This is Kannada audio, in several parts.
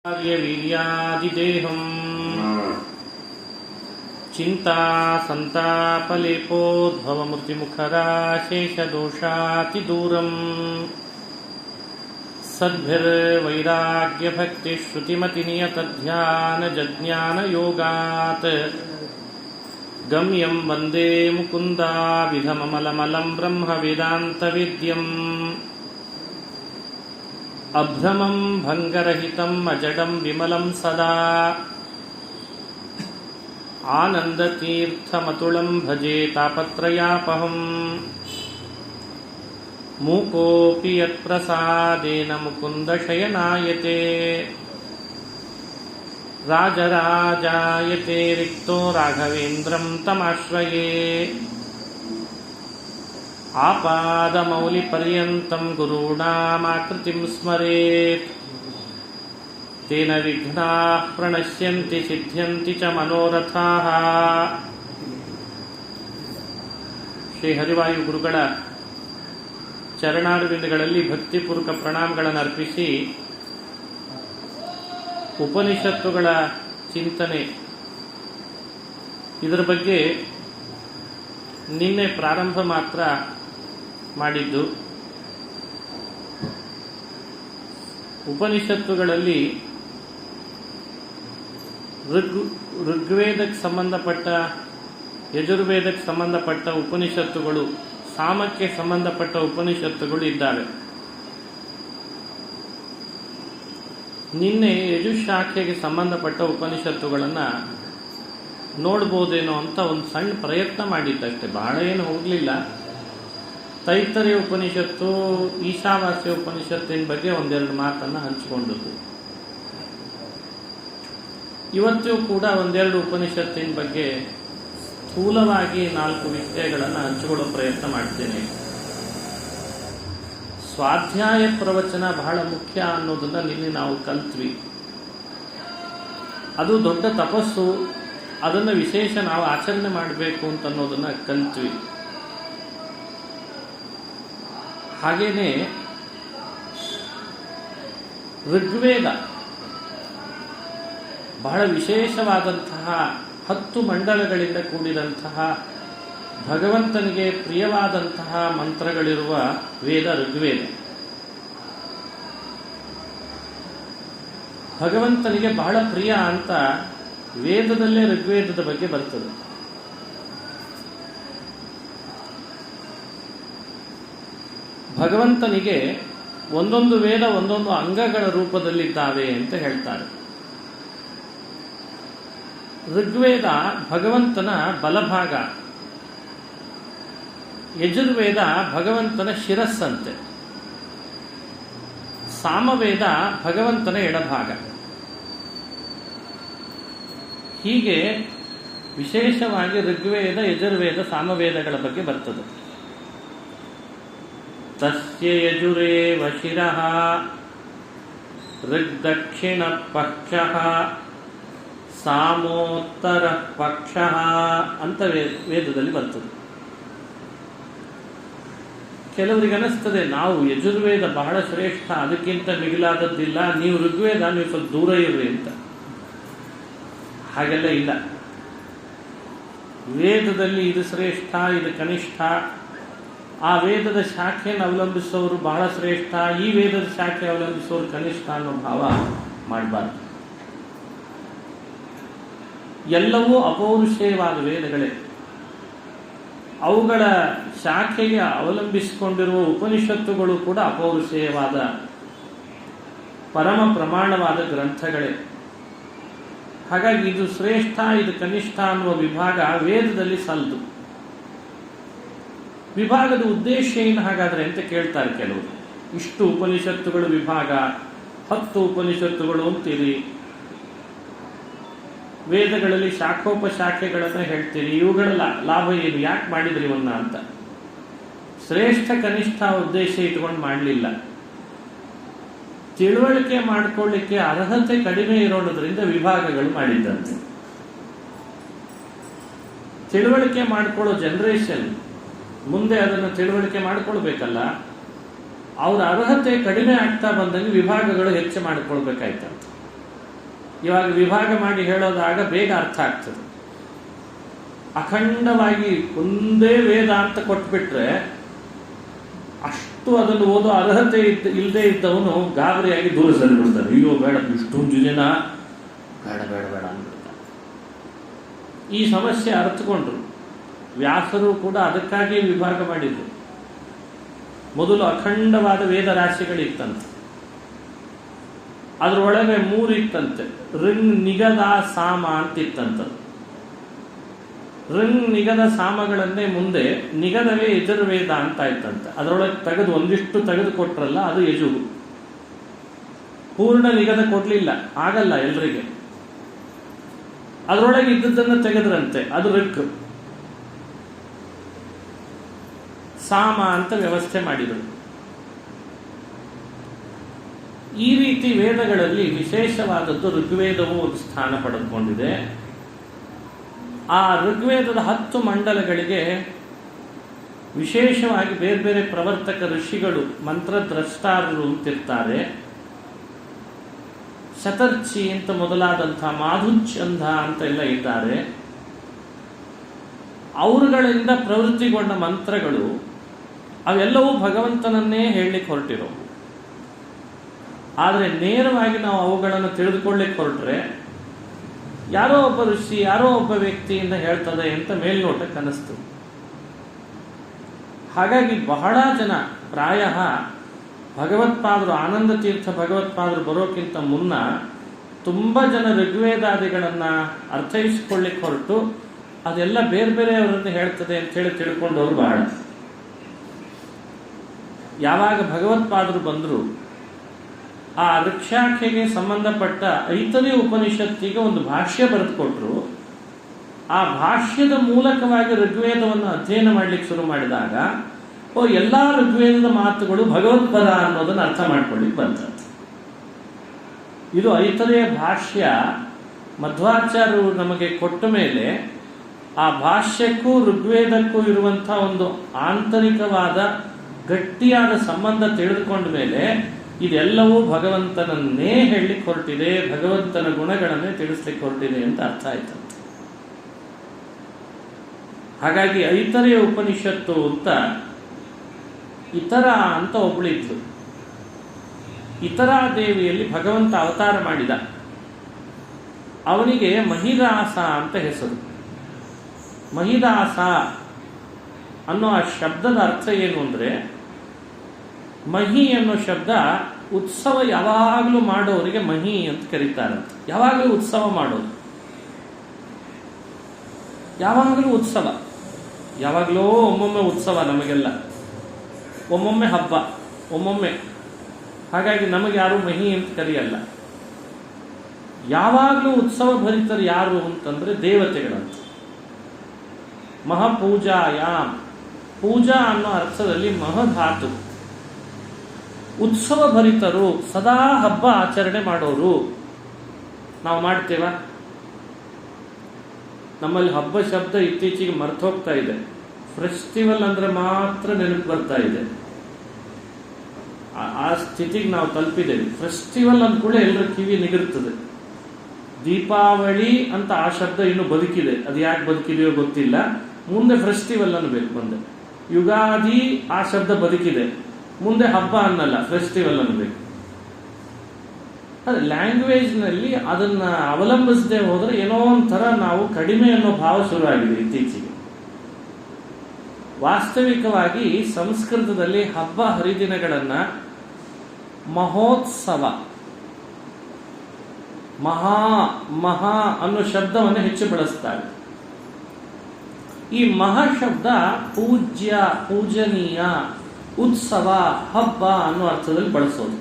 वीर्यादिदेहं चिंता संतापलेपोद्भवमूर्तिमुखराशेषदोषातिदूरम् सद्भिर्वैराग्यभक्तिश्रुतिमतिनियतध्यानजज्ञानयोगात् गम्यं वन्दे मुकुन्दाभिधममलमलं ब्रह्मवेदान्तवेद्यम् अभ्रमं भङ्गरहितम् अजडं विमलं सदा आनन्दतीर्थमतुलं भजे तापत्रयापहम् मूकोऽपि यत्प्रसादेन मुकुन्दशयनायते राजराजायते रिक्तो राघवेन्द्रं तमाश्रये आपादमौलिपर्यन्तं गुरूणामाकृतिं स्मरेत् तेन विघ्नाः प्रणश्यन्ति सिद्ध्यन्ति च मनोरथाः। ಶ್ರೀ ಹರಿವಾಯು ಗುರುಗಳ ಚರಣಾರವಿಂದಗಳಲ್ಲಿ ಭಕ್ತಿಪೂರ್ವಕ ಪ್ರಣಾಮಗಳನ್ನು ಅರ್ಪಿಸಿ ಉಪನಿಷತ್ತುಗಳ ಚಿಂತನೆ ಇದರ ಬಗ್ಗೆ ನಿನ್ನೆ ಪ್ರಾರಂಭ ಮಾತ್ರ ಮಾಡಿದ್ದು. ಉಪನಿಷತ್ತುಗಳಲ್ಲಿ ಋಗ್ವೇದಕ್ಕೆ ಸಂಬಂಧಪಟ್ಟ, ಯಜುರ್ವೇದಕ್ಕೆ ಸಂಬಂಧಪಟ್ಟ ಉಪನಿಷತ್ತುಗಳು, ಸಾಮಕ್ಕೆ ಸಂಬಂಧಪಟ್ಟ ಉಪನಿಷತ್ತುಗಳು ಇದ್ದಾವೆ. ನಿನ್ನೆ ಯಜುಶಾಖೆಗೆ ಸಂಬಂಧಪಟ್ಟ ಉಪನಿಷತ್ತುಗಳನ್ನು ನೋಡ್ಬೋದೇನೋ ಅಂತ ಒಂದು ಸಣ್ಣ ಪ್ರಯತ್ನ ಮಾಡಿದ್ದಷ್ಟೇ, ಬಹಳ ಏನು ಹೋಗಲಿಲ್ಲ. ತೈತ್ತರೀಯ ಉಪನಿಷತ್ತು, ಈಶಾವಾಸ್ಯ ಉಪನಿಷತ್ತಿನ ಬಗ್ಗೆ ಒಂದೆರಡು ಮಾತನ್ನು ಹಂಚಿಕೊಂಡದ್ದು. ಇವತ್ತು ಕೂಡ ಒಂದೆರಡು ಉಪನಿಷತ್ತಿನ ಬಗ್ಗೆ ಸ್ಥೂಲವಾಗಿ 4 ವಿಷಯಗಳನ್ನು ಹಂಚಿಕೊಳ್ಳೋ ಪ್ರಯತ್ನ ಮಾಡ್ತೇನೆ. ಸ್ವಾಧ್ಯಾಯ ಪ್ರವಚನ ಬಹಳ ಮುಖ್ಯ ಅನ್ನೋದನ್ನ ನಿನ್ನೆ ನಾವು ಕಲ್ತ್ವಿ. ಅದು ದೊಡ್ಡ ತಪಸ್ಸು, ಅದನ್ನು ವಿಶೇಷ ನಾವು ಆಚರಣೆ ಮಾಡಬೇಕು ಅಂತ ಅನ್ನೋದನ್ನ ಕಲ್ತ್ವಿ. ಹಾಗೇನೆ ಋಗ್ವೇದ ಬಹಳ ವಿಶೇಷವಾದಂತಹ 10 ಮಂಡಲಗಳಿಂದ ಕೂಡಿದಂತಹ ಭಗವಂತನಿಗೆ ಪ್ರಿಯವಾದಂತಹ ಮಂತ್ರಗಳಿರುವ ವೇದ ಋಗ್ವೇದ. ಭಗವಂತನಿಗೆ ಬಹಳ ಪ್ರಿಯ ಅಂತ ವೇದದಲ್ಲೇ ಋಗ್ವೇದದ ಬಗ್ಗೆ ಬರ್ತದೆ. ಭಗವಂತನಿಗೆ ಒಂದೊಂದು ವೇದ ಒಂದೊಂದು ಅಂಗಗಳ ರೂಪದಲ್ಲಿದ್ದಾವೆ ಅಂತ ಹೇಳ್ತಾರೆ. ಋಗ್ವೇದ ಭಗವಂತನ ಬಲಭಾಗ, ಯಜುರ್ವೇದ ಭಗವಂತನ ಶಿರಸ್ಸಂತೆ, ಸಾಮವೇದ ಭಗವಂತನ ಎಡಭಾಗ. ಹೀಗೆ ವಿಶೇಷವಾಗಿ ಋಗ್ವೇದ, ಯಜುರ್ವೇದ, ಸಾಮವೇದಗಳ ಬಗ್ಗೆ ಬರ್ತದೆ. ತಸ್ಯ ಯಜುರೇವ ಶಿರಃ ಋಗ್ದಕ್ಷಿಣ ಪಕ್ಷಃ ಸಾಮೋತ್ತರ ಪಕ್ಷಃ ಅಂತ ವೇದದಲ್ಲಿ ಬರ್ತದೆ. ಕೆಲವರಿಗೆ ಅನಿಸ್ತದೆ ನಾವು ಯಜುರ್ವೇದ ಬಹಳ ಶ್ರೇಷ್ಠ, ಅದಕ್ಕಿಂತ ಮಿಗಿಲಾದದ್ದಿಲ್ಲ, ನೀವು ಋಗ್ವೇದ ನೀವು ಸ್ವಲ್ಪ ದೂರ ಇರ್ರಿ ಅಂತ. ಹಾಗೆಲ್ಲ ಇಲ್ಲ. ವೇದದಲ್ಲಿ ಇದು ಶ್ರೇಷ್ಠ, ಇದು ಕನಿಷ್ಠ, ಆ ವೇದದ ಶಾಖೆಯನ್ನು ಅವಲಂಬಿಸೋರು ಬಹಳ ಶ್ರೇಷ್ಠ, ಈ ವೇದದ ಶಾಖೆ ಅವಲಂಬಿಸೋರು ಕನಿಷ್ಠ ಅನ್ನೋ ಭಾವ ಮಾಡಬಾರ್ದು. ಎಲ್ಲವೂ ಅಪೌರುಷೇಯವಾದ ವೇದಗಳೇ. ಅವುಗಳ ಶಾಖೆಗೆ ಅವಲಂಬಿಸಿಕೊಂಡಿರುವ ಉಪನಿಷತ್ತುಗಳು ಕೂಡ ಅಪೌರುಷೇಯವಾದ ಪರಮ ಪ್ರಮಾಣವಾದ ಗ್ರಂಥಗಳೇ. ಹಾಗಾಗಿ ಇದು ಶ್ರೇಷ್ಠ, ಇದು ಕನಿಷ್ಠ ಅನ್ನುವ ವಿಭಾಗ ವೇದದಲ್ಲಿ ಸಲ್ದು. ವಿಭಾಗದ ಉದ್ದೇಶ ಏನು ಹಾಗಾದ್ರೆ ಅಂತ ಕೇಳ್ತಾರೆ ಕೆಲವರು. ಇಷ್ಟು ಉಪನಿಷತ್ತುಗಳು ವಿಭಾಗ, 10 ಉಪನಿಷತ್ತುಗಳು ಅಂತೀರಿ, ವೇದಗಳಲ್ಲಿ ಶಾಖೋಪಶಾಖೆಗಳನ್ನು ಹೇಳ್ತೀರಿ, ಇವುಗಳ ಲಾಭ ಏನು, ಯಾಕೆ ಮಾಡಿದ್ರಿ ಇವನ್ನ ಅಂತ. ಶ್ರೇಷ್ಠ ಕನಿಷ್ಠ ಉದ್ದೇಶ ಇಟ್ಕೊಂಡು ಮಾಡಲಿಲ್ಲ. ತಿಳುವಳಿಕೆ ಮಾಡಿಕೊಳ್ಳಿಕ್ಕೆ ಅರ್ಹತೆ ಕಡಿಮೆ ಇರೋದ್ರಿಂದ ವಿಭಾಗಗಳು ಮಾಡಿದ್ದಂತೆ. ತಿಳುವಳಿಕೆ ಮಾಡಿಕೊಳ್ಳೋ ಜನರೇಷನ್ ಮುಂದೆ ಅದನ್ನು ತಿಳುವಳಿಕೆ ಮಾಡಿಕೊಳ್ಬೇಕಲ್ಲ, ಅವರ ಅರ್ಹತೆ ಕಡಿಮೆ ಆಗ್ತಾ ಬಂದಂಗೆ ವಿಭಾಗಗಳು ಹೆಚ್ಚು ಮಾಡಿಕೊಳ್ಬೇಕಾಯ್ತಂತೆ. ಇವಾಗ ವಿಭಾಗ ಮಾಡಿ ಹೇಳೋದಾಗ ಬೇಗ ಅರ್ಥ ಆಗ್ತದೆ. ಅಖಂಡವಾಗಿ ಒಂದೇ ವೇದ ಅಂತ ಕೊಟ್ಬಿಟ್ರೆ ಅಷ್ಟು ಅದನ್ನು ಓದೋ ಅರ್ಹತೆ ಇಲ್ಲದೆ ಇದ್ದವನು ಗಾಬರಿಯಾಗಿ ದೂರ ಸರಿಬಿಡ್ತಾನೆ. ಅಯ್ಯೋ ಬೇಡ, ಇಷ್ಟೊಂದು ಜನ ಬೇಡ ಬೇಡ ಬೇಡ ಅಂದ್ಬಿಡ್ತಾನೆ. ಈ ಸಮಸ್ಯೆ ಅರ್ಥಕೊಂಡ್ರು. ವ್ಯಾಸರು ಕೂಡ ಅದಕ್ಕಾಗಿ ವಿಭಾಗ ಮಾಡಿದ್ರು. ಮೊದಲು ಅಖಂಡವಾದ ವೇದ ರಾಶಿಗಳಿತ್ತಂತೆ, ಅದರೊಳಗೆ 3 ಇತ್ತಂತೆ. ಋಂಗ್ ನಿಗದ ಸಾಮ ಅಂತಿತ್ತಂತ. ಋಂಗ್ ನಿಗದ ಸಾಮಗಳನ್ನೇ ಮುಂದೆ ನಿಗದವೇ ಯಜುರ್ವೇದ ಅಂತ ಇತ್ತಂತೆ. ಅದರೊಳಗೆ ತೆಗೆದು ಒಂದಿಷ್ಟು ತೆಗೆದುಕೊಟ್ರಲ್ಲ, ಅದು ಯಜುರು. ಪೂರ್ಣ ನಿಗದ ಕೊಡ್ಲಿಲ್ಲ, ಆಗಲ್ಲ ಎಲ್ರಿಗೆ. ಅದರೊಳಗೆ ಇದ್ದದ್ದನ್ನು ತೆಗೆದ್ರಂತೆ, ಅದು ಋಕ್. ಸಾಮ ಅಂತ ವ್ಯವಸ್ಥೆ ಮಾಡಿದರು. ಈ ರೀತಿ ವೇದಗಳಲ್ಲಿ ವಿಶೇಷವಾದದ್ದು ಋಗ್ವೇದವು ಒಂದು ಸ್ಥಾನ ಪಡೆದುಕೊಂಡಿದೆ. ಆ ಋಗ್ವೇದದ 10 ಮಂಡಲಗಳಿಗೆ ವಿಶೇಷವಾಗಿ ಬೇರೆ ಬೇರೆ ಪ್ರವರ್ತಕ ಋಷಿಗಳು, ಮಂತ್ರದ್ರಷ್ಟಾರರು ಅಂತಿರ್ತಾರೆ. ಶತರ್ಚಿ ಅಂತ ಮೊದಲಾದಂಥ, ಮಾಧುಚ್ಛಂದ ಅಂತೆಲ್ಲ ಇದ್ದಾರೆ. ಅವರುಗಳಿಂದ ಪ್ರವೃತ್ತಿಗೊಂಡ ಮಂತ್ರಗಳು ಅವೆಲ್ಲವೂ ಭಗವಂತನನ್ನೇ ಹೇಳಲಿಕ್ಕೆ ಹೊರಟಿರೋ. ಆದರೆ ನೇರವಾಗಿ ನಾವು ಅವುಗಳನ್ನು ತಿಳಿದುಕೊಳ್ಳಿಕ್ಕೆ ಹೊರಟ್ರೆ ಯಾರೋ ಒಬ್ಬ ಋಷಿ, ಯಾರೋ ಒಬ್ಬ ವ್ಯಕ್ತಿಯಿಂದ ಹೇಳ್ತದೆ ಅಂತ ಮೇಲ್ನೋಟಕ್ಕೆ ಅನ್ನಿಸ್ತದೆ. ಹಾಗಾಗಿ ಬಹಳ ಜನ, ಪ್ರಾಯ ಭಗವತ್ಪಾದರು, ಆನಂದ ತೀರ್ಥ ಭಗವತ್ಪಾದರು ಬರೋಕ್ಕಿಂತ ಮುನ್ನ ತುಂಬ ಜನ ಋಗ್ವೇದಾದಿಗಳನ್ನು ಅರ್ಥೈಸಿಕೊಳ್ಳಿಕ್ಕೆ ಹೊರಟು ಅದೆಲ್ಲ ಬೇರೆ ಬೇರೆಯವರನ್ನು ಹೇಳ್ತದೆ ಅಂತೇಳಿ ತಿಳ್ಕೊಂಡವರು ಬಹಳ. ಯಾವಾಗ ಭಗವತ್ಪಾದರು ಬಂದರು, ಆ ಋಕ್ಷಾಖೆಗೆ ಸಂಬಂಧಪಟ್ಟ ಐತರೇಯ ಉಪನಿಷತ್ತಿಗೆ ಒಂದು ಭಾಷ್ಯ ಬರೆದುಕೊಟ್ರು. ಆ ಭಾಷ್ಯದ ಮೂಲಕವಾಗಿ ಋಗ್ವೇದವನ್ನು ಅಧ್ಯಯನ ಮಾಡಲಿಕ್ಕೆ ಶುರು ಮಾಡಿದಾಗ ಎಲ್ಲ ಋಗ್ವೇದದ ಮಾತುಗಳು ಭಗವತ್ಪದ ಅನ್ನೋದನ್ನು ಅರ್ಥ ಮಾಡ್ಕೊಳ್ಳಿಕ್ಕೆ ಬಂತಂತೆ. ಇದು ಐತರೇಯ ಭಾಷ್ಯ ಮಧ್ವಾಚಾರ್ಯರು ನಮಗೆ ಕೊಟ್ಟ ಮೇಲೆ ಆ ಭಾಷ್ಯಕ್ಕೂ ಋಗ್ವೇದಕ್ಕೂ ಇರುವಂಥ ಒಂದು ಆಂತರಿಕವಾದ ಗಟ್ಟಿಯಾದ ಸಂಬಂಧ ತಿಳಿದುಕೊಂಡ ಮೇಲೆ ಇದೆಲ್ಲವೂ ಭಗವಂತನನ್ನೇ ಹೇಳಲಿಕ್ಕೆ ಹೊರಟಿದೆ, ಭಗವಂತನ ಗುಣಗಳನ್ನೇ ತಿಳಿಸ್ಲಿಕ್ಕೆ ಹೊರಟಿದೆ ಅಂತ ಅರ್ಥ ಆಯ್ತಂತೆ. ಹಾಗಾಗಿ ಐತರೇಯ ಉಪನಿಷತ್ತು ಅಂತ ಇತರ ಅಂತ ಒಬ್ಬಳಿದ್ಲು. ಇತರಾ ದೇವಿಯಲ್ಲಿ ಭಗವಂತ ಅವತಾರ ಮಾಡಿದ. ಅವನಿಗೆ ಮಹಿದಾಸ ಅಂತ ಹೆಸರು. ಮಹಿದಾಸ ಅನ್ನೋ ಆ ಶಬ್ದದ ಅರ್ಥ ಏನು ಅಂದರೆ, ಮಹಿ ಅನ್ನೋ ಶಬ್ದ ಉತ್ಸವ ಯಾವಾಗಲೂ ಮಾಡೋರಿಗೆ ಮಹಿ ಅಂತ ಕರೀತಾರಂತೆ. ಯಾವಾಗಲೂ ಉತ್ಸವ ಮಾಡೋದು, ಯಾವಾಗಲೂ ಉತ್ಸವ, ಯಾವಾಗಲೂ ಒಮ್ಮೊಮ್ಮೆ ಉತ್ಸವ ನಮಗೆಲ್ಲ, ಒಮ್ಮೊಮ್ಮೆ ಹಬ್ಬ, ಒಮ್ಮೊಮ್ಮೆ. ಹಾಗಾಗಿ ನಮಗೆ ಯಾರು ಮಹಿ ಅಂತ ಕರೆಯಲ್ಲ. ಯಾವಾಗಲೂ ಉತ್ಸವ ಭರಿತರು ಯಾರು ಅಂತಂದ್ರೆ ದೇವತೆಗಳಂತ. ಮಹಾಪೂಜಾಯಾಮ್, ಪೂಜಾ ಅನ್ನೋ ಅರ್ಥದಲ್ಲಿ ಮಹಧಾತು. ಉತ್ಸವ ಭರಿತರು, ಸದಾ ಹಬ್ಬ ಆಚರಣೆ ಮಾಡೋರು. ನಾವು ಮಾಡ್ತೇವ? ನಮ್ಮಲ್ಲಿ ಹಬ್ಬ ಶಬ್ದ ಇತ್ತೀಚೆಗೆ ಮರ್ತೋಗ್ತಾ ಇದೆ. ಫೆಸ್ಟಿವಲ್ ಅಂದ್ರೆ ಮಾತ್ರ ನೆನಪು ಬರ್ತಾ ಇದೆ. ಆ ಸ್ಥಿತಿಗೆ ನಾವು ತಲುಪಿದ್ದೇವೆ. ಫೆಸ್ಟಿವಲ್ ಅಂದ್ಕೂಡಲೇ ಎಲ್ಲರ ಕಿವಿ ನಿಗಿರ್ತದೆ. ದೀಪಾವಳಿ ಅಂತ ಆ ಶಬ್ದ ಇನ್ನು ಬದುಕಿದೆ, ಅದು ಯಾಕೆ ಬದುಕಿದೆಯೋ ಗೊತ್ತಿಲ್ಲ. ಮುಂದೆ ಫೆಸ್ಟಿವಲ್ ಅನ್ನಬೇಕು. ಮುಂದೆ ಯುಗಾದಿ ಆ ಶಬ್ದ ಬದುಕಿದೆ, ಮುಂದೆ ಹಬ್ಬ ಅನ್ನಲ್ಲ, ಫೆಸ್ಟಿವಲ್ ಅನ್ನಬೇಕು. ಅದೇ ಲ್ಯಾಂಗ್ವೇಜ್ನಲ್ಲಿ ಅದನ್ನ ಅವಲಂಬಿಸದೆ ಹೋದ್ರೆ ಏನೋ ಒಂಥರ ನಾವು ಕಡಿಮೆ ಅನ್ನೋ ಭಾವ ಶುರುವಾಗಿದೆ ಇತ್ತೀಚೆಗೆ. ವಾಸ್ತವಿಕವಾಗಿ ಸಂಸ್ಕೃತದಲ್ಲಿ ಹಬ್ಬ ಹರಿದಿನಗಳನ್ನ ಮಹೋತ್ಸವ, ಮಹಾ ಅನ್ನೋ ಶಬ್ದವನ್ನು ಹೆಚ್ಚು ಬಳಸ್ತಾರೆ. ಈ ಮಹಾಶಬ್ದ ಪೂಜ್ಯ, ಪೂಜನೀಯ, ಉತ್ಸವ, ಹಬ್ಬ ಅನ್ನೋ ಅರ್ಥದಲ್ಲಿ ಬಳಸೋದು.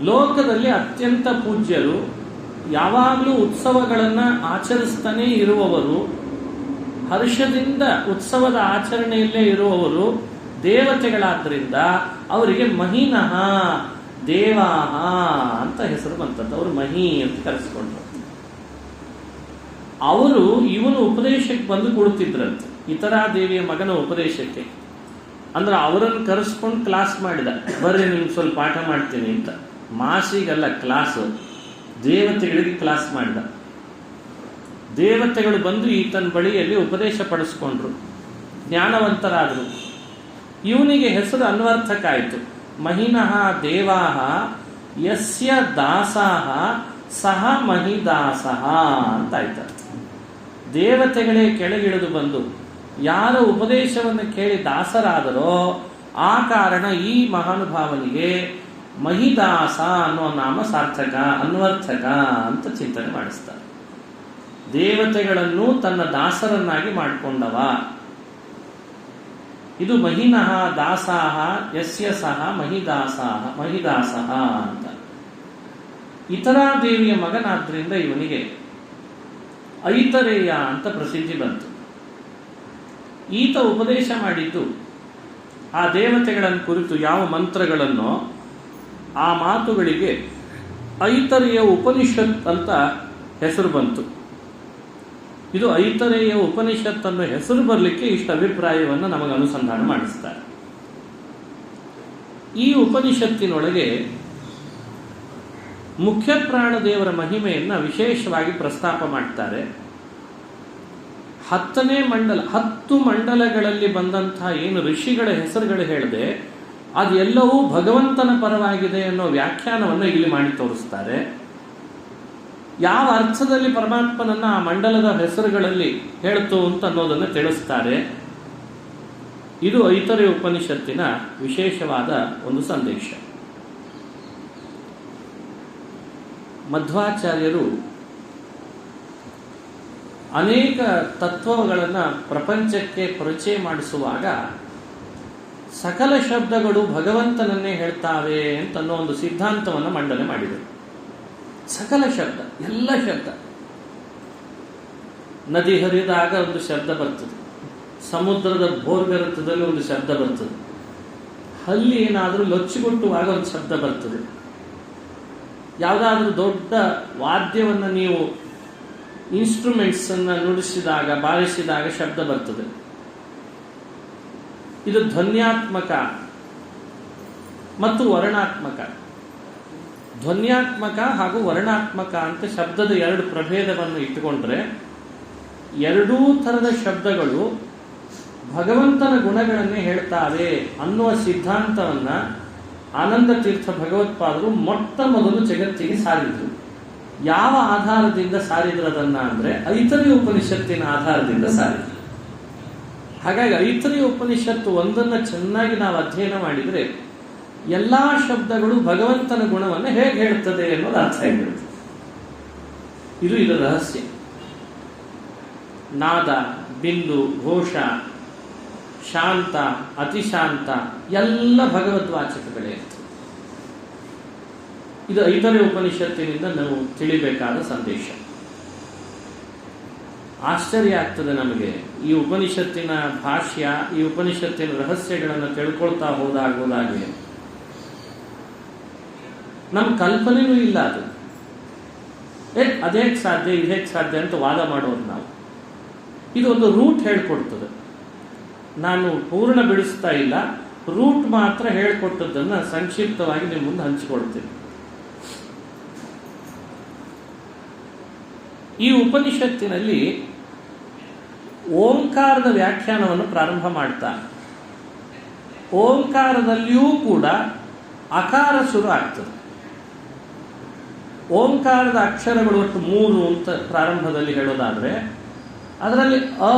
ಲೋಕದಲ್ಲಿ ಅತ್ಯಂತ ಪೂಜ್ಯರು, ಯಾವಾಗಲೂ ಉತ್ಸವಗಳನ್ನು ಆಚರಿಸ್ತಾನೇ ಇರುವವರು, ಹರ್ಷದಿಂದ ಉತ್ಸವದ ಆಚರಣೆಯಲ್ಲೇ ಇರುವವರು ದೇವತೆಗಳಾದ್ರಿಂದ ಅವರಿಗೆ ಮಹಿನಃ, ದೇವಾಹ ಅಂತ ಹೆಸರು ಬಂತದ್ದು. ಅವರು ಮಹಿ ಅಂತ ಕರೆಸಿಕೊಂಡ್ರು. ಅವರು ಇವನು ಉಪದೇಶಕ್ಕೆ ಬಂದು ಕೊಡುತ್ತಿದ್ರಂತೆ, ಇತರಾ ದೇವಿಯ ಮಗನ ಉಪದೇಶಕ್ಕೆ. ಅಂದ್ರೆ ಅವರನ್ನು ಕರೆಸ್ಕೊಂಡು ಕ್ಲಾಸ್ ಮಾಡಿದ, ಬರ್ರಿ ನಿಮ್ಗೆ ಸ್ವಲ್ಪ ಪಾಠ ಮಾಡ್ತೀನಿ ಅಂತ. ಮಾಸಿಗಲ್ಲ ಕ್ಲಾಸು. ದೇವತೆಗಳಿಗೆ ಕ್ಲಾಸ್ ಮಾಡಿದ. ದೇವತೆಗಳು ಬಂದು ಈತನ ಬಳಿಯಲ್ಲಿ ಉಪದೇಶ ಪಡಿಸ್ಕೊಂಡ್ರು, ಜ್ಞಾನವಂತರಾದರು. ಇವನಿಗೆ ಹೆಸರು ಅನ್ವರ್ಥಕ ಆಯಿತು. ಮಹಿನಃ ದೇವಾಹ ಯಸ್ಯ ದಾಸಾಹ ಸಹ ಮಹಿದಾಸಃ ಅಂತ ಆಯ್ತು. ದೇವತೆಗಳೇ ಕೆಳಗಿಳಿದು ಬಂದು ಯಾರ ಉಪದೇಶವನ್ನು ಕೇಳಿ ದಾಸರಾದರೋ ಆ ಕಾರಣ ಈ ಮಹಾನುಭಾವನಿಗೆ ಮಹಿದಾಸ ಅನ್ನೋ ನಾಮ ಸಾರ್ಥಕ, ಅನ್ವರ್ಥಕ ಅಂತ ಚಿಂತನೆ ಮಾಡಿಸ್ತಾರೆ. ದೇವತೆಗಳನ್ನು ತನ್ನ ದಾಸರನ್ನಾಗಿ ಮಾಡಿಕೊಂಡವ. ಇದು ಮಹಿನಃ ದಾಸಾಹ ಯಸ್ಯ ಸಹ ಮಹಿದಾಸಃ ಅಂತ. ಇತರಾ ದೇವಿಯ ಮಗನಾದ್ರಿಂದ ಇವನಿಗೆ ಐತರೇಯ ಅಂತ ಪ್ರಸಿದ್ಧಿ ಬಂತು. ಈತ ಉಪದೇಶ ಮಾಡಿದ್ದು ಆ ದೇವತೆಗಳನ್ನು ಕುರಿತು ಯಾವ ಮಂತ್ರಗಳನ್ನೋ ಆ ಮಾತುಗಳಿಗೆ ಐತರೇಯ ಉಪನಿಷತ್ ಅಂತ ಹೆಸರು ಬಂತು. ಇದು ಐತರೇಯ ಉಪನಿಷತ್ ಅನ್ನೋ ಹೆಸರು ಬರಲಿಕ್ಕೆ ಇಷ್ಟು ಅಭಿಪ್ರಾಯವನ್ನು ನಮಗೆ ಅನುಸಂಧಾನ ಮಾಡಿಸ್ತಾರೆ. ಈ ಉಪನಿಷತ್ತಿನೊಳಗೆ ಮುಖ್ಯ ಪ್ರಾಣದೇವರ ಮಹಿಮೆಯನ್ನು ವಿಶೇಷವಾಗಿ ಪ್ರಸ್ತಾಪ ಮಾಡ್ತಾರೆ. 10ನೇ ಮಂಡಲ, 10 ಮಂಡಲಗಳಲ್ಲಿ ಬಂದಂತಹ ಏನು ಋಷಿಗಳ ಹೆಸರುಗಳು ಹೇಳಿದೆ ಅದೆಲ್ಲವೂ ಭಗವಂತನ ಪರವಾಗಿದೆ ಅನ್ನೋ ವ್ಯಾಖ್ಯಾನವನ್ನು ಇಲ್ಲಿ ಮಾಡಿ ತೋರಿಸ್ತಾರೆ. ಯಾವ ಅರ್ಥದಲ್ಲಿ ಪರಮಾತ್ಮನನ್ನ ಆ ಮಂಡಲದ ಹೆಸರುಗಳಲ್ಲಿ ಹೇಳ್ತು ಅಂತ ಅನ್ನೋದನ್ನು ತಿಳಿಸ್ತಾರೆ. ಇದು ಐತರೇಯ ಉಪನಿಷತ್ತಿನ ವಿಶೇಷವಾದ ಒಂದು ಸಂದೇಶ. ಮಧ್ವಾಚಾರ್ಯರು ಅನೇಕ ತತ್ವಗಳನ್ನು ಪ್ರಪಂಚಕ್ಕೆ ಪರಿಚಯ ಮಾಡಿಸುವಾಗ ಸಕಲ ಶಬ್ದಗಳು ಭಗವಂತನನ್ನೇ ಹೇಳ್ತಾವೆ ಅಂತನ್ನೋ ಒಂದು ಸಿದ್ಧಾಂತವನ್ನು ಮಂಡನೆ ಮಾಡಿದರು. ಸಕಲ ಶಬ್ದ, ಎಲ್ಲ ಶಬ್ದ. ನದಿ ಹರಿದಾಗ ಒಂದು ಶಬ್ದ ಬರ್ತದೆ, ಸಮುದ್ರದ ಭೋರ್ಗರತದಲ್ಲಿ ಒಂದು ಶಬ್ದ ಬರ್ತದೆ, ಹಲ್ಲಿ ಏನಾದರೂ ಲೊಚ್ಚಿಗೊಟ್ಟುವಾಗ ಒಂದು ಶಬ್ದ ಬರ್ತದೆ, ಯಾವುದಾದ್ರೂ ದೊಡ್ಡ ವಾದ್ಯವನ್ನು ನೀವು ಇನ್ಸ್ಟ್ರೂಮೆಂಟ್ಸ್ ಅನ್ನು ನುಡಿಸಿದಾಗ ಬಾರಿಸಿದಾಗ ಶಬ್ದ ಬರ್ತದೆ. ಇದು ಧ್ವನ್ಯಾತ್ಮಕ ಮತ್ತು ವರ್ಣಾತ್ಮಕ. ಧ್ವನ್ಯಾತ್ಮಕ ಹಾಗೂ ವರ್ಣಾತ್ಮಕ ಅಂತ ಶಬ್ದದ 2 ಪ್ರಭೇದವನ್ನು ಇಟ್ಟುಕೊಂಡ್ರೆ ಎರಡೂ ಥರದ ಶಬ್ದಗಳು ಭಗವಂತನ ಗುಣಗಳನ್ನೇ ಹೇಳ್ತಾವೆ ಅನ್ನುವ ಸಿದ್ಧಾಂತವನ್ನು ಆನಂದ ತೀರ್ಥ ಭಗವತ್ಪಾದರು ಮೊಟ್ಟ ಮೊದಲು ಜಗತ್ತಿಗೆ ಸಾರಿದ್ರು. ಯಾವ ಆಧಾರದಿಂದ ಸಾರಿದ್ರು ಅದನ್ನ ಅಂದ್ರೆ ಐತರೇಯ ಉಪನಿಷತ್ತಿನ ಆಧಾರದಿಂದ ಸಾರಿದ್ರು. ಹಾಗಾಗಿ ಐತರೇಯ ಉಪನಿಷತ್ತು ಒಂದನ್ನು ಚೆನ್ನಾಗಿ ನಾವು ಅಧ್ಯಯನ ಮಾಡಿದರೆ ಎಲ್ಲಾ ಶಬ್ದಗಳು ಭಗವಂತನ ಗುಣವನ್ನು ಹೇಗೆ ಹೇಳ್ತದೆ ಅನ್ನೋದು ಅರ್ಥ ಆಗಿರುತ್ತೆ. ಇದು ಇದರ ರಹಸ್ಯ. ನಾದ, ಬಿಂದು, ಘೋಷ, ಶಾಂತ, ಅತಿಶಾಂತ ಎಲ್ಲ ಭಗವದ್ವಾಚಕಗಳೇ. ಇದು ಐತರೇಯ ಉಪನಿಷತ್ತಿನಿಂದ ನಾವು ತಿಳಿಬೇಕಾದ ಸಂದೇಶ. ಆಶ್ಚರ್ಯ ಆಗ್ತದೆ ನಮಗೆ ಈ ಉಪನಿಷತ್ತಿನ ಭಾಷ್ಯ, ಈ ಉಪನಿಷತ್ತಿನ ರಹಸ್ಯಗಳನ್ನು ತಿಳ್ಕೊಳ್ತಾ ಹೋದಾಗೆ ನಮ್ಮ ಕಲ್ಪನೆಯೂ ಇಲ್ಲ. ಅದು ಅದೇಗೆ ಸಾಧ್ಯ, ಇದೇಗೆ ಸಾಧ್ಯ ಅಂತ ವಾದ ಮಾಡೋದು ನಾವು. ಇದು ಒಂದು ರೂಟ್ ಹೇಳ್ಕೊಡ್ತದೆ. ನಾನು ಪೂರ್ಣ ಬಿಡಿಸ್ತಾ ಇಲ್ಲ, ರೂಟ್ ಮಾತ್ರ ಹೇಳ್ಕೊಟ್ಟದ್ದನ್ನು ಸಂಕ್ಷಿಪ್ತವಾಗಿ ನಿಮ್ಮ ಮುಂದೆ ಹಂಚಿಕೊಳ್ತೀನಿ. ಈ ಉಪನಿಷತ್ತಿನಲ್ಲಿ ಓಂಕಾರದ ವ್ಯಾಖ್ಯಾನವನ್ನು ಪ್ರಾರಂಭ ಮಾಡ್ತಾ, ಓಂಕಾರದಲ್ಲಿಯೂ ಕೂಡ ಅಕಾರ ಶುರು ಆಗ್ತದೆ. ಓಂಕಾರದ ಅಕ್ಷರಗಳು ಒಟ್ಟು 3 ಅಂತ ಪ್ರಾರಂಭದಲ್ಲಿ ಹೇಳೋದಾದ್ರೆ ಅದರಲ್ಲಿ ಅ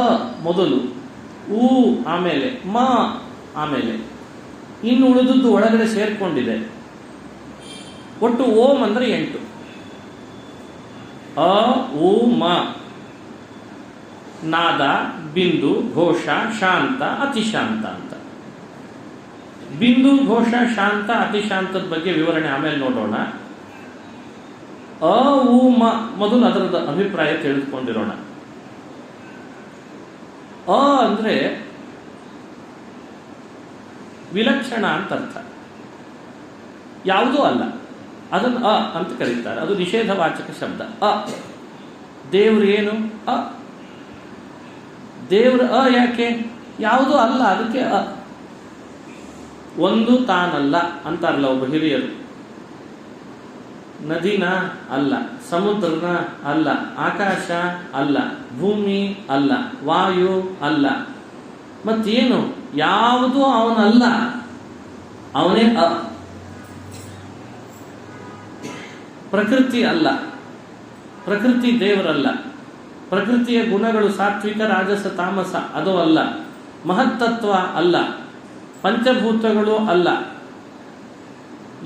ಮೊದಲು, ಉ ಆಮೇಲೆ, ಮ ಆಮೇಲೆ, ಇನ್ನು ಉಳಿದದ್ದು ಒಳಗಡೆ ಸೇರ್ಕೊಂಡಿದೆ. ಒಟ್ಟು ಓಂ ಅಂದ್ರೆ 8. ಅ, ಉ, ಮ, ನಾದ, ಬಿಂದು, ಘೋಷ, ಶಾಂತ, ಅತಿಶಾಂತ ಅಂತ. ಬಿಂದು, ಘೋಷ, ಶಾಂತ, ಅತಿಶಾಂತದ ಬಗ್ಗೆ ವಿವರಣೆ ಆಮೇಲೆ ನೋಡೋಣ. ಅ, ಉ, ಮ ಮೊದಲು ಅದರದ ಅಭಿಪ್ರಾಯ ತಿಳಿದುಕೊಂಡಿರೋಣ. ಅ ಅಂದ್ರೆ ವಿಲಕ್ಷಣ ಅಂತ ಅರ್ಥ, ಯಾವುದೂ ಅಲ್ಲ, ಅದನ್ನು ಅ ಅಂತ ಕರೀತಾರೆ. ಅದು ನಿಷೇಧವಾಚಕ ಶಬ್ದ. ಅ ದೇವ್ರು ಏನು? ಅ ದೇವ್ರ ಅ ಯಾಕೆ? ಯಾವುದೂ ಅಲ್ಲ, ಅದಕ್ಕೆ ಅ. ಒಂದು ತಾನಲ್ಲ ಅಂತಾರಲ್ಲ ಒಬ್ಬ ಹಿರಿಯರು. ನದಿನ ಅಲ್ಲ, ಸಮುದ್ರನ ಅಲ್ಲ, ಆಕಾಶ ಅಲ್ಲ, ಭೂಮಿ ಅಲ್ಲ, ವಾಯು ಅಲ್ಲ, ಮತ್ತೇನು? ಯಾವುದು ಅವನಲ್ಲ, ಅವನೇ ಪ್ರಕೃತಿ ಅಲ್ಲ, ಪ್ರಕೃತಿ ದೇವರಲ್ಲ, ಪ್ರಕೃತಿಯ ಗುಣಗಳು ಸಾತ್ವಿಕ ರಾಜಸ ತಾಮಸ ಅದು ಅಲ್ಲ, ಮಹತ್ತತ್ವ ಅಲ್ಲ, ಪಂಚಭೂತಗಳು ಅಲ್ಲ,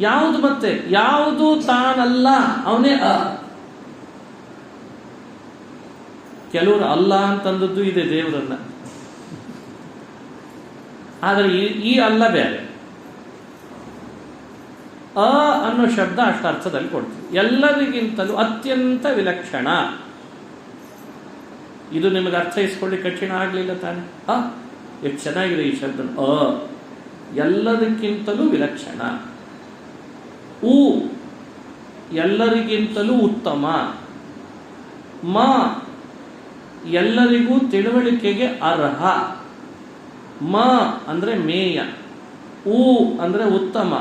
ಯಾವುದು ಮತ್ತೆ? ಯಾವುದು ತಾನಲ್ಲ, ಅವನೇ ಕೆಲವರು ಅಲ್ಲ ಅಂತಂದದ್ದು ಇದೆ ದೇವರನ್ನ, ಆದರೆ ಈ ಅಲ್ಲ ಬೇರೆ. ಅನ್ನೋ ಶಬ್ದ ಅಷ್ಟು ಅರ್ಥದಲ್ಲಿ ಕೊಡ್ತೀವಿ. ಎಲ್ಲರಿಗಿಂತಲೂ ಅತ್ಯಂತ ವಿಲಕ್ಷಣ. ಇದು ನಿಮಗೆ ಅರ್ಥೈಸ್ಕೊಳ್ಳಿ ಕಠಿಣ ಆಗಲಿಲ್ಲ ತಾನೆ? ಎಷ್ಟು ಚೆನ್ನಾಗಿದೆ ಈ ಶಬ್ದ. ಎಲ್ಲದಕ್ಕಿಂತಲೂ ವಿಲಕ್ಷಣ. ಎಲ್ಲರಿಗಿಂತಲೂ ಉತ್ತಮ. ಎಲ್ಲರಿಗೂ ತಿಳುವಳಿಕೆಗೆ ಅರ್ಹ. ಅಂದ್ರೆ ಮೇಯ. ಅಂದ್ರೆ ಉತ್ತಮ.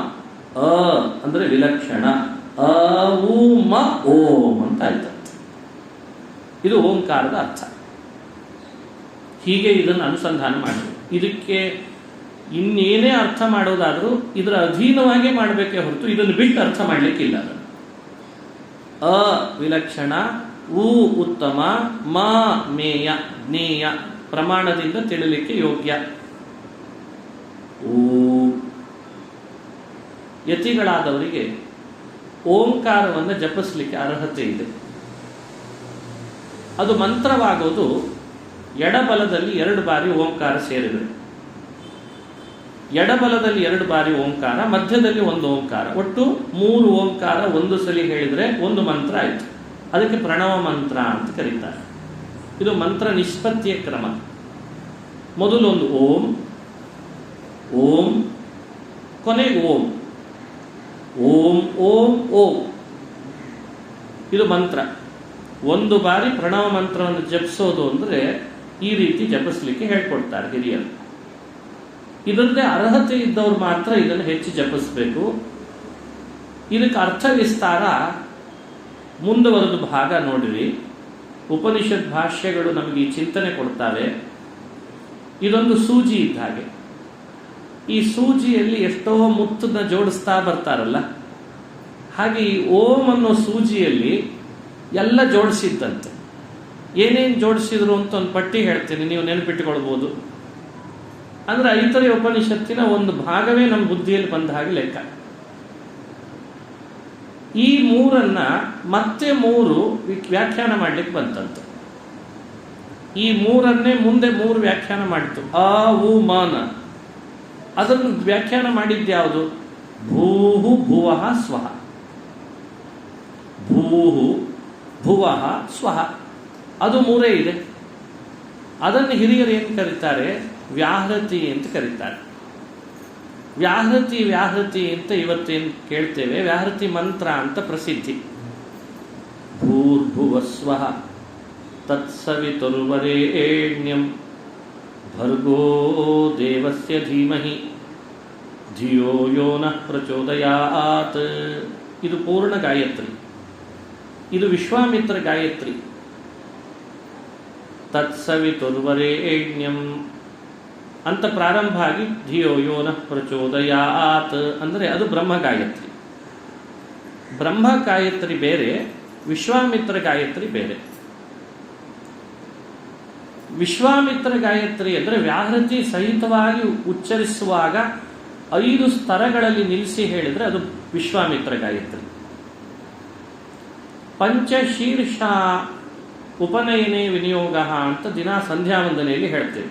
ಅಂದ್ರೆ ವಿಲಕ್ಷಣ. ಓಂ ಅಂತ ಆಯ್ತಂತೆ. ಇದು ಓಂಕಾರದ ಅರ್ಥ. ಹೀಗೆ ಇದನ್ನು ಅನುಸಂಧಾನ ಮಾಡಿ, ಇದಕ್ಕೆ ಇನ್ನೇನೇ ಅರ್ಥ ಮಾಡೋದಾದರೂ ಇದರ ಅಧೀನವಾಗೇ ಮಾಡಬೇಕೇ ಹೊರತು ಇದನ್ನು ಬಿಟ್ಟು ಅರ್ಥ ಮಾಡಲಿಕ್ಕಿಲ್ಲ. ವಿಲಕ್ಷಣ, ಉತ್ತಮ, ಮೇಯ ಜ್ಞೇಯ, ಪ್ರಮಾಣದಿಂದ ತಿಳಿಲಿಕ್ಕೆ ಯೋಗ್ಯ. ಯತಿಗಳಾದವರಿಗೆ ಓಂಕಾರವನ್ನು ಜಪಿಸಲಿಕ್ಕೆ ಅರ್ಹತೆ ಇದೆ. ಅದು ಮಂತ್ರವಾಗೋದು ಎಡಬಲದಲ್ಲಿ 2 ಬಾರಿ ಓಂಕಾರ ಸೇರಿದರೆ, ಎಡಬಲದಲ್ಲಿ 2 ಬಾರಿ ಓಂಕಾರ, ಮಧ್ಯದಲ್ಲಿ 1 ಓಂಕಾರ, ಒಟ್ಟು 3 ಓಂಕಾರ ಒಂದು ಸಲ ಹೇಳಿದರೆ ಒಂದು ಮಂತ್ರ ಆಯಿತು. ಅದಕ್ಕೆ ಪ್ರಣವ ಮಂತ್ರ ಅಂತ ಕರೀತಾರೆ. ಇದು ಮಂತ್ರ ನಿಷ್ಪತ್ತಿಯ ಕ್ರಮ. ಮೊದಲು ಒಂದು ಓಂ, ಓಂ, ಕೊನೆಗೆ ಓಂ, ಓಂ ಓಂ ಓಂ. ಇದು ಮಂತ್ರ. 1 ಬಾರಿ ಪ್ರಣವ ಮಂತ್ರವನ್ನು ಜಪಿಸೋದು ಅಂದರೆ ಈ ರೀತಿ ಜಪಿಸ್ಲಿಕ್ಕೆ ಹೇಳ್ಕೊಡ್ತಾರೆ ಹಿರಿಯರು. ಇದರದ್ದೇ ಅರ್ಹತೆ ಇದ್ದವ್ರು ಮಾತ್ರ ಇದನ್ನು ಹೆಚ್ಚು ಜಪಿಸಬೇಕು. ಇದಕ್ಕೆ ಅರ್ಥ ವಿಸ್ತಾರ ಮುಂದುವರೆದ ಭಾಗ ನೋಡಿರಿ. ಉಪನಿಷತ್ ಭಾಷ್ಯಗಳು ನಮಗೆ ಈ ಚಿಂತನೆ ಕೊಡ್ತಾವೆ. ಇದೊಂದು ಸೂಜಿ ಇದ್ದ ಹಾಗೆ. ಈ ಸೂಜಿಯಲ್ಲಿ ಎಷ್ಟೋ ಮುತ್ತನ್ನ ಜೋಡಿಸ್ತಾ ಬರ್ತಾರಲ್ಲ, ಹಾಗೆ ಈ ಓಂ ಅನ್ನೋ ಸೂಜಿಯಲ್ಲಿ ಎಲ್ಲ ಜೋಡಿಸಿದ್ದಂತೆ. ಏನೇನು ಜೋಡಿಸಿದ್ರು ಅಂತ ಒಂದು ಪಟ್ಟಿ ಹೇಳ್ತೀನಿ, ನೀವು ನೆನಪಿಟ್ಟುಕೊಳ್ಬೋದು. ಅಂದ್ರೆ ಐತರೆಯ ಉಪನಿಷತ್ತಿನ ಒಂದು ಭಾಗವೇ ನಮ್ಮ ಬುದ್ಧಿಯಲ್ಲಿ ಬಂದ ಹಾಗೆ ಲೆಕ್ಕ. ಈ 3 ಮತ್ತೆ 3 ವ್ಯಾಖ್ಯಾನ ಮಾಡ್ಲಿಕ್ಕೆ ಬಂತಂತೆ. ಈ 3 ಮುಂದೆ 3 ವ್ಯಾಖ್ಯಾನ ಮಾಡಿತು. ಮಾನ ಅದನ್ನು ವ್ಯಾಖ್ಯಾನ ಮಾಡಿದ್ಯಾವುದು? ಭೂಹು ಭುವಃ ಸ್ವಹ. ಭೂಹು ಭುವಃ ಸ್ವಹ, ಅದು 3 ಇದೆ. ಅದನ್ನು ಹಿರಿಯರು ಏನು ಕರೀತಾರೆ? ವ್ಯಾಹೃತಿ ಅಂತ ಕರೀತಾರೆ. ವ್ಯಾಹೃತಿ ಅಂತ ಇವತ್ತೇನು ಕೇಳ್ತೇವೆ, ವ್ಯಾಹೃತಿ ಮಂತ್ರ ಅಂತ ಪ್ರಸಿದ್ಧಿ. ಭೂರ್ಭುವಸ್ವಃ ತತ್ಸವಿತುರ್ವರೇಣ್ಯಂ ಭರ್ಗೋ ದೇವಸ್ಯ ಧೀಮಹಿ ಧಿಯೋ ಯೋ ನಃ ಪ್ರಚೋದಯಾತ್. ಇದು ಪೂರ್ಣ ಗಾಯತ್ರಿ. ಇದು ವಿಶ್ವಾಮಿತ್ರ ಗಾಯತ್ರಿ. ತತ್ಸವಿತುರ್ವರೇಣ್ಯಂ ಅಂತ ಪ್ರಾರಂಭ ಆಗಿ ಧಿಯೋ ಯೋ ನಃ ಪ್ರಚೋದಯಾತ್ ಅಂದರೆ ಅದು ಬ್ರಹ್ಮ ಗಾಯತ್ರಿ. ಬ್ರಹ್ಮ ಗಾಯತ್ರಿ ಬೇರೆ, ವಿಶ್ವಾಮಿತ್ರ ಗಾಯತ್ರಿ ಬೇರೆ. ವಿಶ್ವಾಮಿತ್ರ ಗಾಯತ್ರಿ ಅಂದರೆ ವ್ಯಾಹೃತಿ ಸಹಿತವಾಗಿ ಉಚ್ಚರಿಸುವಾಗ 5 ಸ್ತರಗಳಲ್ಲಿ ನಿಲ್ಲಿಸಿ ಹೇಳಿದರೆ ಅದು ವಿಶ್ವಾಮಿತ್ರ ಗಾಯತ್ರಿ. ಪಂಚಶೀರ್ಷ ಉಪನಯನೇ ವಿನಿಯೋಗ ಅಂತ ದಿನ ಸಂಧ್ಯಾ ವಂದನೆಯಲ್ಲಿ ಹೇಳ್ತೇವೆ.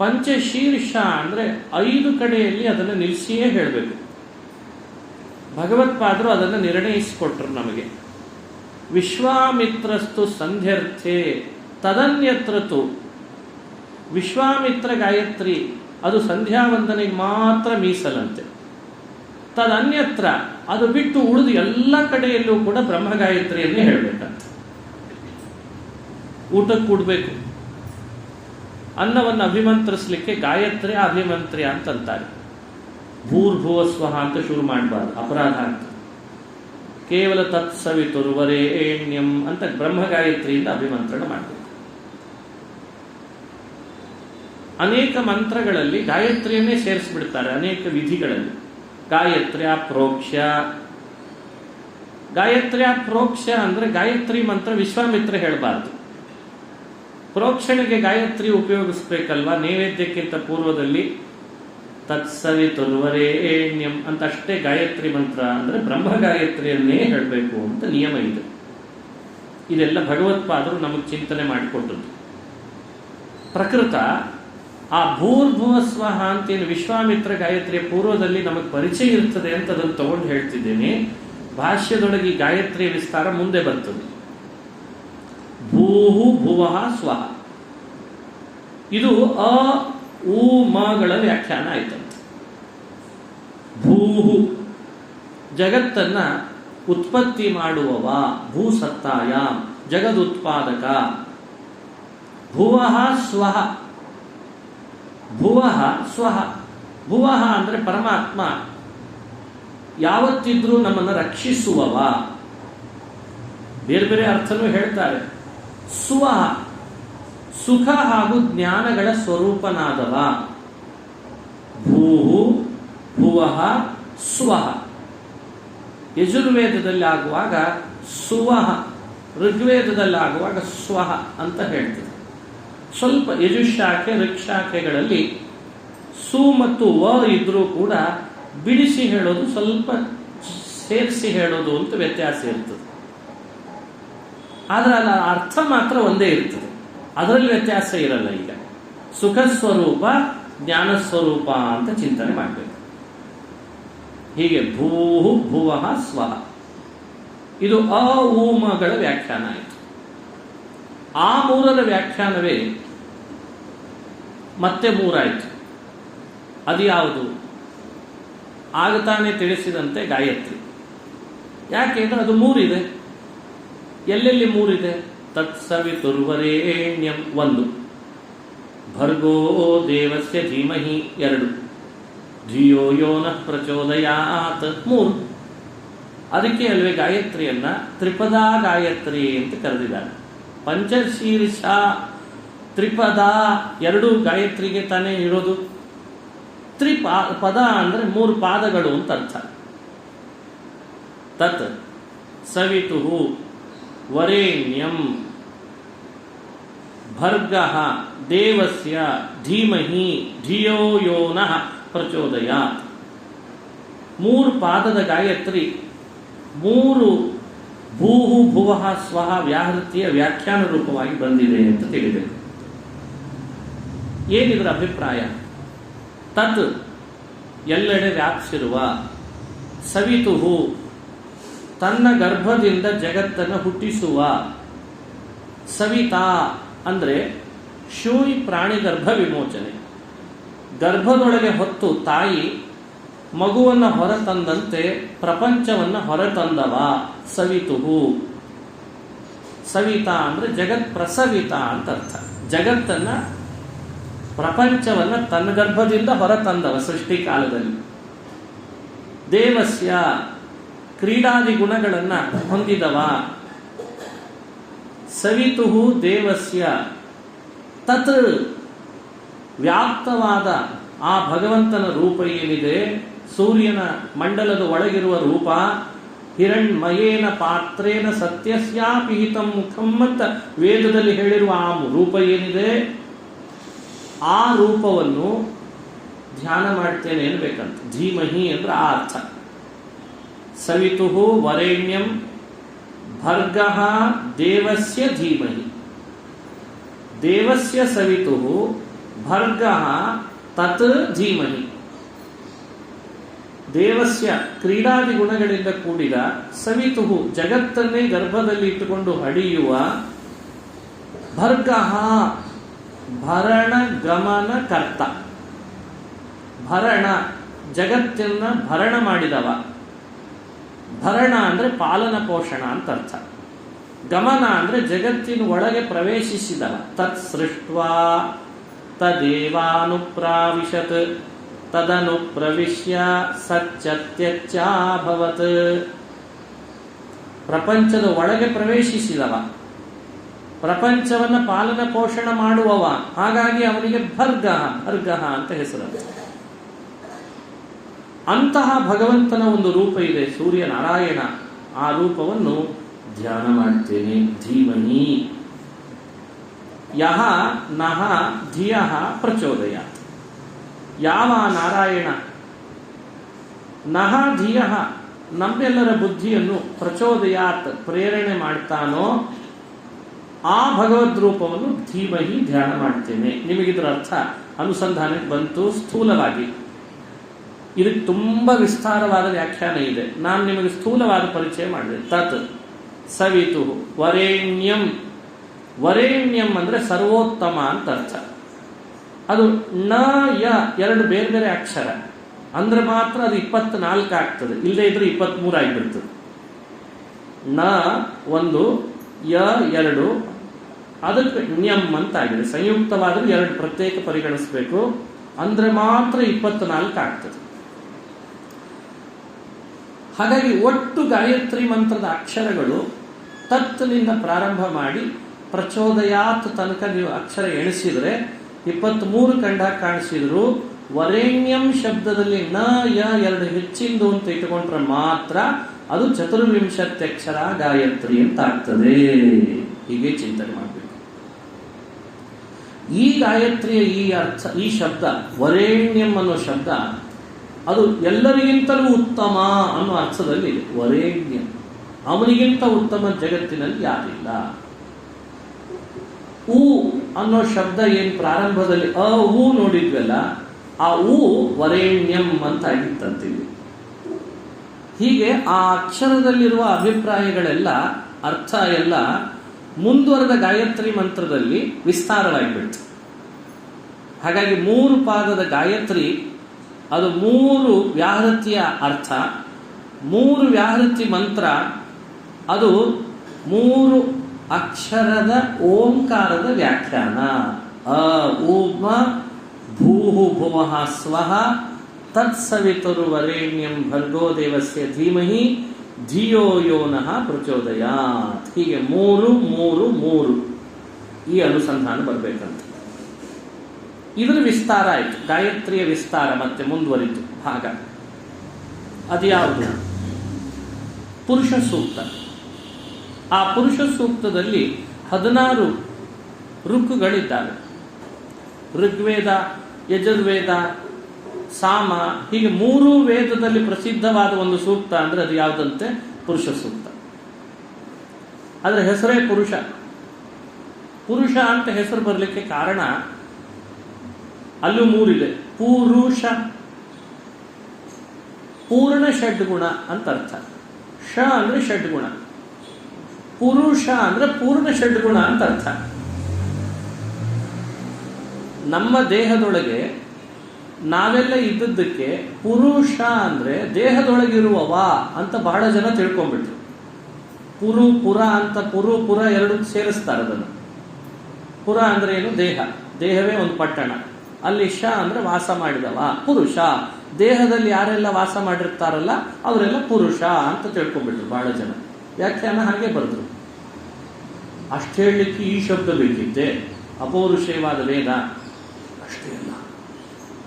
ಪಂಚಶೀರ್ಷ ಅಂದರೆ 5 ಕಡೆಯಲ್ಲಿ ಅದನ್ನು ನಿಲ್ಲಿಸಿಯೇ ಹೇಳಬೇಕು. ಭಗವತ್ಪಾದರು ಅದನ್ನು ನಿರ್ಣಯಿಸಿಕೊಟ್ರು ನಮಗೆ. ವಿಶ್ವಾಮಿತ್ರಸ್ತು ಸಂಧ್ಯರ್ಥೆ ತದನ್ಯತ್ರತು. ವಿಶ್ವಾಮಿತ್ರ ಗಾಯತ್ರಿ ಅದು ಸಂಧ್ಯಾ ವಂದನೆಗೆ ಮಾತ್ರ ಮೀಸಲಂತೆ. ತದನ್ಯತ್ರ ಅದು ಬಿಟ್ಟು ಉಳಿದು ಎಲ್ಲ ಕಡೆಯಲ್ಲೂ ಕೂಡ ಬ್ರಹ್ಮ ಗಾಯತ್ರಿಯನ್ನೇ ಹೇಳಬೇಕಂತ. ಊಟಕ್ಕೆ ಕೂಡಬೇಕು, ಅನ್ನವನ್ನು ಅಭಿಮಂತ್ರಿಸಲಿಕ್ಕೆ ಗಾಯತ್ರಿ ಅಭಿಮಂತ್ರಿ ಅಂತಂತಾರೆ. ಭೂರ್ಭುವ ಸ್ವಹ ಅಂತ ಶುರು ಮಾಡಬಾರ್ದು, ಅಪರಾಧ ಅಂತ. ಕೇವಲ ತತ್ಸವಿತುರ್ವರೇಣ್ಯಂ ಅಂತ ಬ್ರಹ್ಮಗಾಯತ್ರಿಯಿಂದ ಅಭಿಮಂತ್ರಣ ಮಾಡಬೇಕು. ಅನೇಕ ಮಂತ್ರಗಳಲ್ಲಿ ಗಾಯತ್ರಿಯನ್ನೇ ಸೇರಿಸ್ಬಿಡ್ತಾರೆ. ಅನೇಕ ವಿಧಿಗಳಲ್ಲಿ ಗಾಯತ್ರ್ಯ ಪ್ರೋಕ್ಷ್ಯ. ಗಾಯತ್ರ್ಯ ಪ್ರೋಕ್ಷ್ಯ ಅಂದ್ರೆ ಗಾಯತ್ರಿ ಮಂತ್ರ ವಿಶ್ವಾಮಿತ್ರ ಹೇಳಬಾರ್ದು. ಪ್ರೋಕ್ಷಣೆಗೆ ಗಾಯತ್ರಿ ಉಪಯೋಗಿಸ್ಬೇಕಲ್ವಾ? ನೈವೇದ್ಯಕ್ಕಿಂತ ಪೂರ್ವದಲ್ಲಿ ತತ್ಸವಿತುರ್ವರೇಣ್ಯಂ ಅಂತ ಅಷ್ಟೇ ಗಾಯತ್ರಿ ಮಂತ್ರ ಅಂದ್ರೆ ಬ್ರಹ್ಮ ಗಾಯತ್ರಿಯನ್ನೇ ಹೇಳಬೇಕು ಅಂತ ನಿಯಮ ಇದೆ. ಇದೆಲ್ಲ ಭಗವತ್ಪಾದರು ನಮಗೆ ಚಿಂತನೆ ಮಾಡಿಕೊಟ್ಟದ್ದು. ಪ್ರಕೃತ ಆ ಭೂರ್ಭುವ ಸ್ವಹ ಅಂತೇನು ವಿಶ್ವಾಮಿತ್ರ ಗಾಯತ್ರಿಯ ಪೂರ್ವದಲ್ಲಿ ನಮಗೆ ಪರಿಚಯ ಇರ್ತದೆ ಅಂತ ಅದನ್ನು ತಗೊಂಡು ಹೇಳ್ತಿದ್ದೇನೆ. ಭಾಷ್ಯದೊಳಗೆ ಈ ಗಾಯತ್ರಿಯ ವಿಸ್ತಾರ ಮುಂದೆ ಬರ್ತದೆ. ಭೂಹು ಭುವಃ ಸ್ವಹ, ಇದು ಅ ಉ ಮಗಳ ವ್ಯಾಖ್ಯಾನ ಆಯ್ತಂತೆ. ಭೂಹು ಜಗತ್ತನ್ನ ಉತ್ಪತ್ತಿ ಮಾಡುವವ, ಭೂಸತ್ತಾಯ ಜಗದುತ್ಪಾದಕ. ಭುವಃ ಸ್ವಹ, ಭುವಃ ಸ್ವಹ. ಭುವಃ ಅಂದ್ರೆ ಪರಮಾತ್ಮ ಯಾವತ್ತಿದ್ರೂ ನಮ್ಮನ್ನು ರಕ್ಷಿಸುವವ. ಬೇರೆ ಬೇರೆ ಅರ್ಥನೂ ಹೇಳ್ತಾರೆ. ಸ್ವಹ ಸುಖ ಹಾಗೂ ಜ್ಞಾನಗಳ ಸ್ವರೂಪನಾದವ. ಭೂಹು ಭುವಃ ಸ್ವಹ. ಯಜುರ್ವೇದದಲ್ಲಿ ಆಗುವಾಗ ಸುವಹ, ಋಗ್ವೇದದಲ್ಲಿ ಆಗುವಾಗ ಸ್ವಹ ಅಂತ ಹೇಳ್ತದೆ. ಸ್ವಲ್ಪ ಯಜುಶಾಖೆ ಋಕ್ಷಾಖೆಗಳಲ್ಲಿ ಸು ಮತ್ತು ವ ಇದ್ರೂ ಕೂಡ ಬಿಡಿಸಿ ಹೇಳೋದು, ಸ್ವಲ್ಪ ಸೇರಿಸಿ ಹೇಳೋದು ಅಂತ ವ್ಯತ್ಯಾಸ ಇರ್ತದೆ. ಆದರೆ ಅದರ ಅರ್ಥ ಮಾತ್ರ ಒಂದೇ ಇರ್ತದೆ, ಅದರಲ್ಲಿ ವ್ಯತ್ಯಾಸ ಇರಲ್ಲ. ಈಗ ಸುಖ ಸ್ವರೂಪ ಜ್ಞಾನ ಸ್ವರೂಪ ಅಂತ ಚಿಂತನೆ ಮಾಡಬೇಕು. ಹೀಗೆ ಭೂಹು ಭುವಃ ಸ್ವಹ, ಇದು ಅ ಊಮಗಳ ವ್ಯಾಖ್ಯಾನ ಆಯಿತು. ಆ ಮೂರರ ವ್ಯಾಖ್ಯಾನವೇ ಮತ್ತೆ ಮೂರಾಯಿತು. ಅದು ಯಾವುದು? ಆಗ ತಾನೇ ತಿಳಿಸಿದಂತೆ ಗಾಯತ್ರಿ. ಯಾಕೆಂದ್ರೆ ಅದು ಮೂರಿದೆ. ಎಲ್ಲೆಲ್ಲಿ ಮೂರಿದೆ? ತತ್ಸವಿತುರ್ವರೇಣ್ಯಂ ಒಂದು, ಭರ್ಗೋ ದೇವಸ್ಯ ಧೀಮಹಿ ಎರಡು, ಧಿಯೋ ಯೋ ನಃ ಪ್ರಚೋದಯಾತ್ ಮೂರು. ಅದಕ್ಕೆ ಅಲ್ವೇ ಗಾಯತ್ರಿಯನ್ನ ತ್ರಿಪದಾ ಗಾಯತ್ರಿ ಅಂತ ಕರೆದಿದ್ದಾರೆ. ಪಂಚಶೀರ್ಷ ತ್ರಿಪದ ಎರಡು ಗಾಯತ್ರಿಗೆ ತಾನೇ ಇರೋದು. ಪದ ಅಂದ್ರೆ ಮೂರು ಪಾದಗಳು ಅಂತ ಅರ್ಥ. ತತ್ ಸವಿತುಹು ವರೇಣ್ಯಂ ಭರ್ಗಃ ದೇವಸ್ಯ ಧೀಮಹಿ ಧಿಯೋ ಯೋ ನಃ ಪ್ರಚೋದಯಾತ್. ಮೂರು ಪಾದದ ಗಾಯತ್ರಿ ಮೂರು ಭೂಹು ಭುವಃ ಸ್ವಹ ವ್ಯಾಹೃತಿಯ ವ್ಯಾಖ್ಯಾನ ರೂಪವಾಗಿ ಬಂದಿದೆ ಅಂತ ತಿಳಿಬೇಕು. ಏನಿದರ ಅಭಿಪ್ರಾಯ? ತತ್ ಎಲ್ಲೆಡೆ ವ್ಯಾಪಿಸಿರುವ, ಸವಿತುಹು ತನ್ನ ಗರ್ಭದಿಂದ ಜಗತ್ತನ್ನು ಹುಟ್ಟಿಸುವ. ಸವಿತಾ ಅಂದ್ರೆ ಶೂಯಿ ಪ್ರಾಣಿ ಗರ್ಭ ವಿಮೋಚನೆ. ಗರ್ಭದೊಳಗೆ ಹೊತ್ತು ತಾಯಿ ಮಗುವನ್ನು ಹೊರತಂದಂತೆ ಪ್ರಪಂಚವನ್ನು ಹೊರತಂದವ ಸವಿತುಹು. ಸವಿತಾ ಅಂದ್ರೆ ಜಗತ್ ಪ್ರಸವಿತ ಅಂತ ಅರ್ಥ. ಜಗತ್ತನ್ನ ಪ್ರಪಂಚವನ್ನ ತನ್ನ ಗರ್ಭದಿಂದ ಹೊರತಂದವ ಸೃಷ್ಟಿ ಕಾಲದಲ್ಲಿ. ದೇವಸ್ಯ ಕ್ರೀಡಾದಿ ಗುಣಗಳನ್ನ ಹೊಂದಿದವ. ಸವಿತುಹು ದೇವಸ್ಯ ತತ್ ವ್ಯಾಪ್ತವಾದ ಆ ಭಗವಂತನ ರೂಪ ಏನಿದೆ, ಸೂರ್ಯನ ಮಂಡಲದ ಒಳಗಿರುವ ರೂಪ, ಹಿರಣ್ಮಯೇನ ಪಾತ್ರೇನ ಸತ್ಯಸ್ಯಾಪಿಹಿತಂ ಮುಖಂ ಅಂತ ವೇದದಲ್ಲಿ ಹೇಳಿರುವ ಆ ರೂಪ ಏನಿದೆ, ಆ ರೂಪವನ್ನು ಧ್ಯಾನ ಮಾಡ್ತೇನೆ ಅನ್ಬೇಕಂತ. ಧೀಮಹಿ ಅಂದ್ರೆ ಆ ಅರ್ಥ. ಸವಿತುಹು ವರೇಣ್ಯಂ ಭರ್ಗಃ ದೇವಸ್ಯ ಧೀಮಹಿ. ದೇವಸ್ಯ ಸವಿತುಹು ಭರ್ಗಃ ತತ್ ಧೀಮಹಿ. ದೇವಸ್ಯ ಕ್ರೀಡಾದಿ ಗುಣಗಳಿಂದ ಕೂಡಿದ, ಸವಿತುಹು ಜಗತ್ತನ್ನೇ ಗರ್ಭದಲ್ಲಿ ಇಟ್ಟುಕೊಂಡು ಹಡಿಯುವ, ಭರ್ಗಃ ಭರಣ ಗಮನ ಕರ್ತ. ಭರಣ ಜಗತ್ತನ್ನ ಭರಣ ಮಾಡಿದವ. ಭರಣ ಅಂದ್ರೆ ಪಾಲನ ಪೋಷಣ ಅಂತ ಅರ್ಥ. ಗಮನ ಅಂದ್ರೆ ಜಗತ್ತಿನ ಒಳಗೆ ಪ್ರವೇಶಿಸಿದವ. ತತ್ ಸೃಷ್ಟ್ವಾ ತದೇವಾನುಪ್ರಾವಿಶತ್ ತದನು ಪ್ರವಿಶ್ಯ ಸಚ್ಚತ್ಯಚ್ಚಾಭವತ್. ಪ್ರಪಂಚದ ಒಳಗೆ ಪ್ರವೇಶಿಸಿದವ, ಪ್ರಪಂಚವನ್ನ ಪಾಲನ ಪೋಷಣ ಮಾಡುವವ. ಹಾಗಾಗಿ ಅವನಿಗೆ ಭರ್ಗಃ ಭರ್ಗಃ ಅಂತ ಹೆಸರು. ಅಂತಹ ಭಗವಂತನ ಒಂದು ರೂಪ ಇದೆ, ಸೂರ್ಯನಾರಾಯಣ. ಆ ರೂಪವನ್ನು ಧ್ಯಾನ ಮಾಡ್ತೇನೆ. ಧೀಮಹಿ ಯಹ ನಹ ಧಿಯಃ ಪ್ರಚೋದಯಾತ್. ಯಾವ ನಾರಾಯಣ ನಹ ಧಿಯಃ ನಮ್ಮೆಲ್ಲರ ಬುದ್ಧಿಯನ್ನು ಪ್ರಚೋದಯಾತ್ ಪ್ರೇರಣೆ ಮಾಡ್ತಾನೋ ಆ ಭಗವದ್ ರೂಪವನ್ನು ಧೀಮಹಿ ಧ್ಯಾನ ಮಾಡ್ತೇನೆ. ನಿಮಗಿದ್ರ ಅರ್ಥ ಅನುಸಂಧಾನಕ್ಕೆ ಬಂತು ಸ್ಥೂಲವಾಗಿ. ಇದಕ್ಕೆ ತುಂಬಾ ವಿಸ್ತಾರವಾದ ವ್ಯಾಖ್ಯಾನ ಇದೆ. ನಾನು ನಿಮಗೆ ಸ್ಥೂಲವಾದ ಪರಿಚಯ ಮಾಡಿದೆ. ತತ್ ಸವಿತು ವರೇಣ್ಯಂ. ವರೇಣ್ಯಂ ಅಂದ್ರೆ ಸರ್ವೋತ್ತಮ ಅಂತ ಅರ್ಥ. ಅದು ನ ಯ ಎರಡು ಬೇರೆ ಬೇರೆ ಅಕ್ಷರ ಅಂದ್ರೆ ಮಾತ್ರ ಅದು 24 ಆಗ್ತದೆ, ಇಲ್ಲದೆ ಇದ್ರೆ 23 ಆಗಿಬಿಡ್ತದೆ. ನ ಒಂದು, ಯ ಎರಡು, ಅದಕ್ಕೆ ನ್ಯಂ ಅಂತ ಆಗಿದೆ. ಸಂಯುಕ್ತವಾದರೂ ಎರಡು ಪ್ರತ್ಯೇಕ ಪರಿಗಣಿಸಬೇಕು, ಅಂದ್ರೆ ಮಾತ್ರ 24 ಆಗ್ತದೆ. ಹಾಗಾಗಿ ಒಟ್ಟು ಗಾಯತ್ರಿ ಮಂತ್ರದ ಅಕ್ಷರಗಳು ತತ್ನಿಂದ ಪ್ರಾರಂಭ ಮಾಡಿ ಪ್ರಚೋದಯಾತ್ ತನಕ ನೀವು ಅಕ್ಷರ ಎಣಿಸಿದ್ರೆ 23 ಕಂಡಾಗ ಕಾಣಿಸಿದ್ರು. ವರೇಣ್ಯಂ ಶಬ್ದದಲ್ಲಿ ನ ಯ ಎರಡು ಹೆಚ್ಚಿಂದು ಅಂತ ಇಟ್ಟುಕೊಂಡ್ರೆ ಮಾತ್ರ ಅದು 24 ಅಕ್ಷರ ಗಾಯತ್ರಿ ಅಂತ ಆಗ್ತದೆ. ಹೀಗೆ ಚಿಂತನೆ ಮಾಡಬೇಕು. ಈ ಗಾಯತ್ರಿಯ ಈ ಅರ್ಥ, ಈ ಶಬ್ದ ವರೇಣ್ಯಂ ಅನ್ನೋ ಶಬ್ದ ಅದು ಎಲ್ಲರಿಗಿಂತಲೂ ಉತ್ತಮ ಅನ್ನೋ ಅರ್ಥದಲ್ಲಿ ಇದೆ. ವರೇಣ್ಯಂ, ಅವನಿಗಿಂತ ಉತ್ತಮ ಜಗತ್ತಿನಲ್ಲಿ ಯಾರಿಲ್ಲ. ಊ ಅನ್ನೋ ಶಬ್ದ ಏನ್ ಪ್ರಾರಂಭದಲ್ಲಿ ಅ ಊ ನೋಡಿದ್ವಲ್ಲ, ಆ ಊ ವರೇಣ್ಯಂ ಅಂತ ಆಗಿತ್ತಂತೀವಿ. ಹೀಗೆ ಆ ಅಕ್ಷರದಲ್ಲಿರುವ ಅಭಿಪ್ರಾಯಗಳೆಲ್ಲ, ಅರ್ಥ ಎಲ್ಲ ಮುಂದುವರೆದ ಗಾಯತ್ರಿ ಮಂತ್ರದಲ್ಲಿ ವಿಸ್ತಾರವಾಗಿಬಿಡ್ತು. ಹಾಗಾಗಿ 3 ಪಾದದ ಗಾಯತ್ರಿ ಅದು 3 ವ್ಯಾಹೃತಿಯ ಅರ್ಥ, 3 ವ್ಯಾಹೃತಿ ಮಂತ್ರ ಅದು 3 ಅಕ್ಷರದ ಓಂಕಾರದ ವ್ಯಾಖ್ಯಾನ. ಅ ಊಮ ಭೂಹು ಭುವಃ ಸ್ವಃ ತತ್ಸವಿತುರ್ವರೇಣ್ಯಂ ಭರ್ಗೋ ದೇವಸ್ಯ ಧೀಮಹಿ ಧಿಯೋ ಯೋ ನಃ ಪ್ರಚೋದಯಾತ್. ಹೀಗೆ 3 3 3 ಈ ಅನುಸಂಧಾನ ಬರಬೇಕಂತ. ಇದರ ವಿಸ್ತಾರ ಆಯಿತು, ಗಾಯತ್ರಿಯ ವಿಸ್ತಾರ ಮತ್ತೆ ಮುಂದುವರಿತು ಭಾಗ. ಅದ್ಯಾವುದು? ಪುರುಷ ಸೂಕ್ತ. ಆ ಪುರುಷ ಸೂಕ್ತದಲ್ಲಿ 16 ಋಕ್ಕುಗಳಿದ್ದಾವೆ. ಋಗ್ವೇದ, ಯಜುರ್ವೇದ, ಸಾಮ, ಹೀಗೆ 3 ವೇದದಲ್ಲಿ ಪ್ರಸಿದ್ಧವಾದ ಒಂದು ಸೂಕ್ತ ಅಂದ್ರೆ ಅದು ಯಾವುದಂತೆ? ಪುರುಷ ಸೂಕ್ತ. ಅದರ ಹೆಸರೇ ಪುರುಷ. ಪುರುಷ ಅಂತ ಹೆಸರು ಬರಲಿಕ್ಕೆ ಕಾರಣ ಅಲ್ಲೂ 3 ಇದೆ. ಪುರುಷ, ಪೂರ್ಣ ಷಡ್ಗುಣ ಅಂತ ಅರ್ಥ. ಷ ಅಂದ್ರೆ ಷಡ್ಗುಣ, ಪುರುಷ ಅಂದ್ರೆ ಪೂರ್ಣ ಷಡ್ಗುಣ ಅಂತ ಅರ್ಥ. ನಮ್ಮ ದೇಹದೊಳಗೆ ನಾವೆಲ್ಲ ಇದ್ದದ್ದಕ್ಕೆ ಪುರುಷ ಅಂದ್ರೆ ದೇಹದೊಳಗಿರುವವ ಅಂತ ಬಹಳ ಜನ ತಿಳ್ಕೊಂಡ್ಬಿಟ್ರು. ಪುರ ಅಂತ ಪುರ ಎರಡು ಸೇರಿಸ್ತಾರೆ ಅದನ್ನು. ಪುರ ಅಂದ್ರೆ ಏನು? ದೇಹ. ದೇಹವೇ ಒಂದು ಪಟ್ಟಣ. ಅಲ್ಲಿ ಶ ಅಂದ್ರೆ ವಾಸ ಮಾಡಿದವ, ಪುರುಷ. ದೇಹದಲ್ಲಿ ಯಾರೆಲ್ಲ ವಾಸ ಮಾಡಿರ್ತಾರಲ್ಲ ಅವರೆಲ್ಲ ಪುರುಷ ಅಂತ ತಿಳ್ಕೊಂಡ್ಬಿಟ್ರು ಬಹಳ ಜನ. ವ್ಯಾಖ್ಯಾನ ಹಾಗೆ ಬರೆದ್ರು. ಅಷ್ಟು ಹೇಳಲಿಕ್ಕೆ ಈ ಶಬ್ದ ಬೇಕಿತ್ತೆ? ಅಪೌರುಷೇಯವಾದ ವೇದ ಅಷ್ಟೇ ಅಲ್ಲ.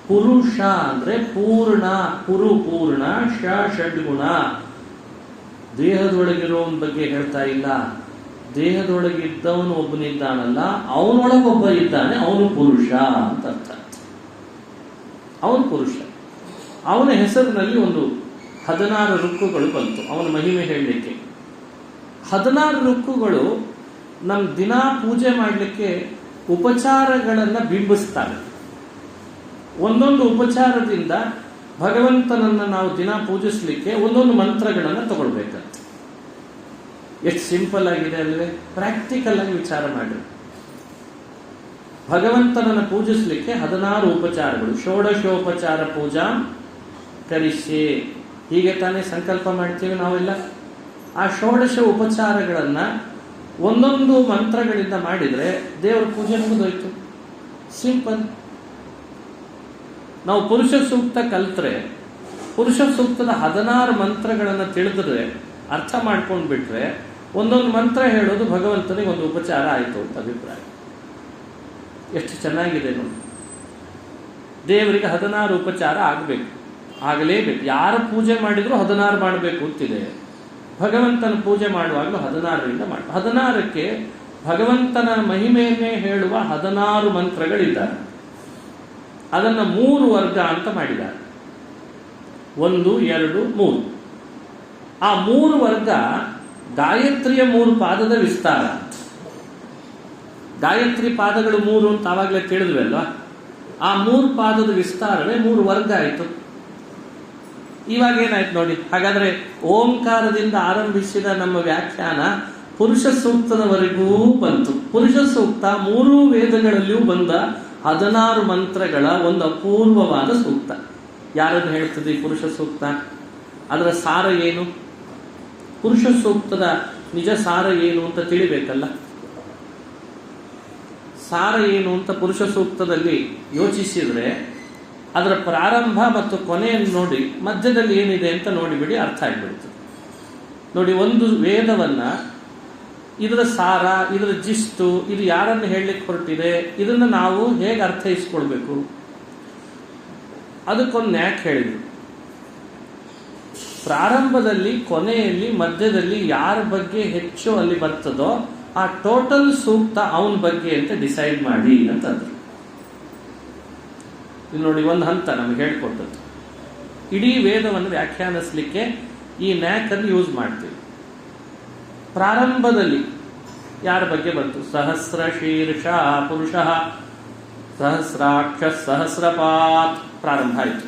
ಪುರುಷ ಅಂದ್ರೆ ಪೂರ್ಣ, ಪೂರ್ಣ, ಷಡ್ಗುಣ. ದೇಹದೊಳಗಿರೋವನ ಬಗ್ಗೆ ಹೇಳ್ತಾ ಇಲ್ಲ. ದೇಹದೊಳಗಿದ್ದವನು ಒಬ್ಬನಿದ್ದಾನಲ್ಲ, ಅವನೊಳಗೊಬ್ಬ ಇದ್ದಾನೆ, ಅವನು ಪುರುಷ ಅಂತ ಅರ್ಥ. ಅವನು ಪುರುಷ. ಅವನ ಹೆಸರಿನಲ್ಲಿ ಒಂದು 16 ಋಕ್ಕುಗಳು ಬಂತು ಅವನ ಮಹಿಮೆ ಹೇಳಲಿಕ್ಕೆ. 16 ಋಕ್ಕುಗಳು ನಮ್ಮ ದಿನಾ ಪೂಜೆ ಮಾಡಲಿಕ್ಕೆ ಉಪಚಾರಗಳನ್ನು ಬಿಂಬಿಸ್ತಾರೆ. ಒಂದೊಂದು ಉಪಚಾರದಿಂದ ಭಗವಂತನನ್ನು ನಾವು ದಿನ ಪೂಜಿಸ್ಲಿಕ್ಕೆ ಒಂದೊಂದು ಮಂತ್ರಗಳನ್ನು ತಗೊಳ್ಬೇಕಂತ. ಎಷ್ಟು ಸಿಂಪಲ್ ಆಗಿದೆ ಅಲ್ವೇ? ಪ್ರಾಕ್ಟಿಕಲ್ ಆಗಿ ವಿಚಾರ ಮಾಡಿ. ಭಗವಂತನನ್ನು ಪೂಜಿಸ್ಲಿಕ್ಕೆ 16 ಉಪಚಾರಗಳು. ಷೋಡಶೋಪಚಾರ ಪೂಜಾ ಕರಿಷ್ಯೆ, ಹೀಗೆ ತಾನೇ ಸಂಕಲ್ಪ ಮಾಡ್ತೀವಿ ನಾವೆಲ್ಲ. ಆ ಷೋಡಶ ಉಪಚಾರಗಳನ್ನ ಒಂದೊಂದು ಮಂತ್ರಗಳಿಂದ ಮಾಡಿದ್ರೆ ದೇವರ ಪೂಜೆ ಮುಗಿದೋಯ್ತು. ಸಿಂಪಲ್. ನಾವು ಪುರುಷ ಸೂಕ್ತ ಕಲ್ತ್ರೆ, ಪುರುಷ ಸೂಕ್ತದ 16 ಮಂತ್ರಗಳನ್ನು ತಿಳಿದ್ರೆ ಅರ್ಥ ಮಾಡ್ಕೊಂಡು ಬಿಟ್ರೆ ಒಂದೊಂದು ಮಂತ್ರ ಹೇಳೋದು ಭಗವಂತನಿಗೆ ಒಂದು ಉಪಚಾರ ಆಯಿತು ಅಂತ ಅಭಿಪ್ರಾಯ. ಎಷ್ಟು ಚೆನ್ನಾಗಿದೆ ನೋಡಿ. ದೇವರಿಗೆ 16 ಉಪಚಾರ ಆಗಬೇಕು, ಆಗಲೇಬೇಕು. ಯಾರು ಪೂಜೆ ಮಾಡಿದ್ರು 16 ಮಾಡಬೇಕು ಅಂತಿದೆ. ಭಗವಂತನ ಪೂಜೆ ಮಾಡುವಾಗಲೂ 16ರಿಂದ ಮಾಡಿ. 16ಕ್ಕೆ ಭಗವಂತನ ಮಹಿಮೆಯನ್ನೇ ಹೇಳುವ 16 ಮಂತ್ರಗಳಿದ್ದಾರೆ. ಅದನ್ನು 3 ವರ್ಗ ಅಂತ ಮಾಡಿದ್ದಾರೆ. 1, 2, 3. ಆ 3 ವರ್ಗ ಗಾಯತ್ರಿಯ 3 ಪಾದದ ವಿಸ್ತಾರ. ಗಾಯತ್ರಿ ಪಾದಗಳು 3 ಅಂತ ಆವಾಗಲೇ ತಿಳಿದ್ವಿ ಅಲ್ವಾ? ಆ 3 ಪಾದದ ವಿಸ್ತಾರವೇ 3 ವರ್ಗ ಆಯಿತು. ಇವಾಗ ಏನಾಯ್ತು ನೋಡಿ. ಹಾಗಾದ್ರೆ ಓಂಕಾರದಿಂದ ಆರಂಭಿಸಿದ ನಮ್ಮ ವ್ಯಾಖ್ಯಾನ ಪುರುಷ ಸೂಕ್ತದವರೆಗೂ ಬಂತು. ಪುರುಷ ಸೂಕ್ತ 3 ವೇದಗಳಲ್ಲಿಯೂ ಬಂದ 16 ಮಂತ್ರಗಳ ಒಂದು ಅಪೂರ್ವವಾದ ಸೂಕ್ತ. ಯಾರನ್ನು ಹೇಳ್ತದೆ ಈ ಪುರುಷ ಸೂಕ್ತ? ಅದರ ಸಾರ ಏನು? ಪುರುಷ ಸೂಕ್ತದ ನಿಜ ಸಾರ ಏನು ಅಂತ ತಿಳಿಬೇಕಲ್ಲ. ಸಾರ ಏನು ಅಂತ ಪುರುಷ ಸೂಕ್ತದಲ್ಲಿ ಯೋಚಿಸಿದ್ರೆ ಅದರ ಪ್ರಾರಂಭ ಮತ್ತು ಕೊನೆಯನ್ನು ನೋಡಿ, ಮಧ್ಯದಲ್ಲಿ ಏನಿದೆ ಅಂತ ನೋಡಿಬಿಡಿ, ಅರ್ಥ ಆಗಿಬಿಡ್ತದೆ. ನೋಡಿ, ಒಂದು ವೇದವನ್ನ ಇದರ ಸಾರ, ಇದರ ಜಿಸ್ತು, ಇದು ಯಾರನ್ನು ಹೇಳಲಿಕ್ಕೆ ಹೊರಟಿದೆ, ಇದನ್ನು ನಾವು ಹೇಗೆ ಅರ್ಥೈಸ್ಕೊಳ್ಬೇಕು, ಅದಕ್ಕೊಂದು ನ್ಯಾಕ್ ಹೇಳಿದ್ರು. ಪ್ರಾರಂಭದಲ್ಲಿ, ಕೊನೆಯಲ್ಲಿ, ಮಧ್ಯದಲ್ಲಿ ಯಾರ ಬಗ್ಗೆ ಹೆಚ್ಚು ಅಲ್ಲಿ ಬರ್ತದೋ ಆ ಟೋಟಲ್ ಸೂಕ್ತ ಅವನ ಬಗ್ಗೆ ಅಂತ ಡಿಸೈಡ್ ಮಾಡಿ ಅಂತಂದ್ರು. ಇಲ್ಲಿ ನೋಡಿ, ಒಂದು ಹಂತ ನಮಗೆ ಹೇಳ್ಕೊಟ್ಟದ್ದು. ಇಡೀ ವೇದವನ್ನು ವ್ಯಾಖ್ಯಾನಿಸಲಿಕ್ಕೆ ಈ ನ್ಯಾಕ್ ಅನ್ನು ಯೂಸ್ ಮಾಡ್ತೀವಿ. ಪ್ರಾರಂಭದಲ್ಲಿ ಯಾರ ಬಗ್ಗೆ ಬಂತು? ಸಹಸ್ರ ಶೀರ್ಷ ಪುರುಷ ಸಹಸ್ರಾಕ್ಷ ಸಹಸ್ರಪಾತ್ ಪ್ರಾರಂಭ ಆಯಿತು.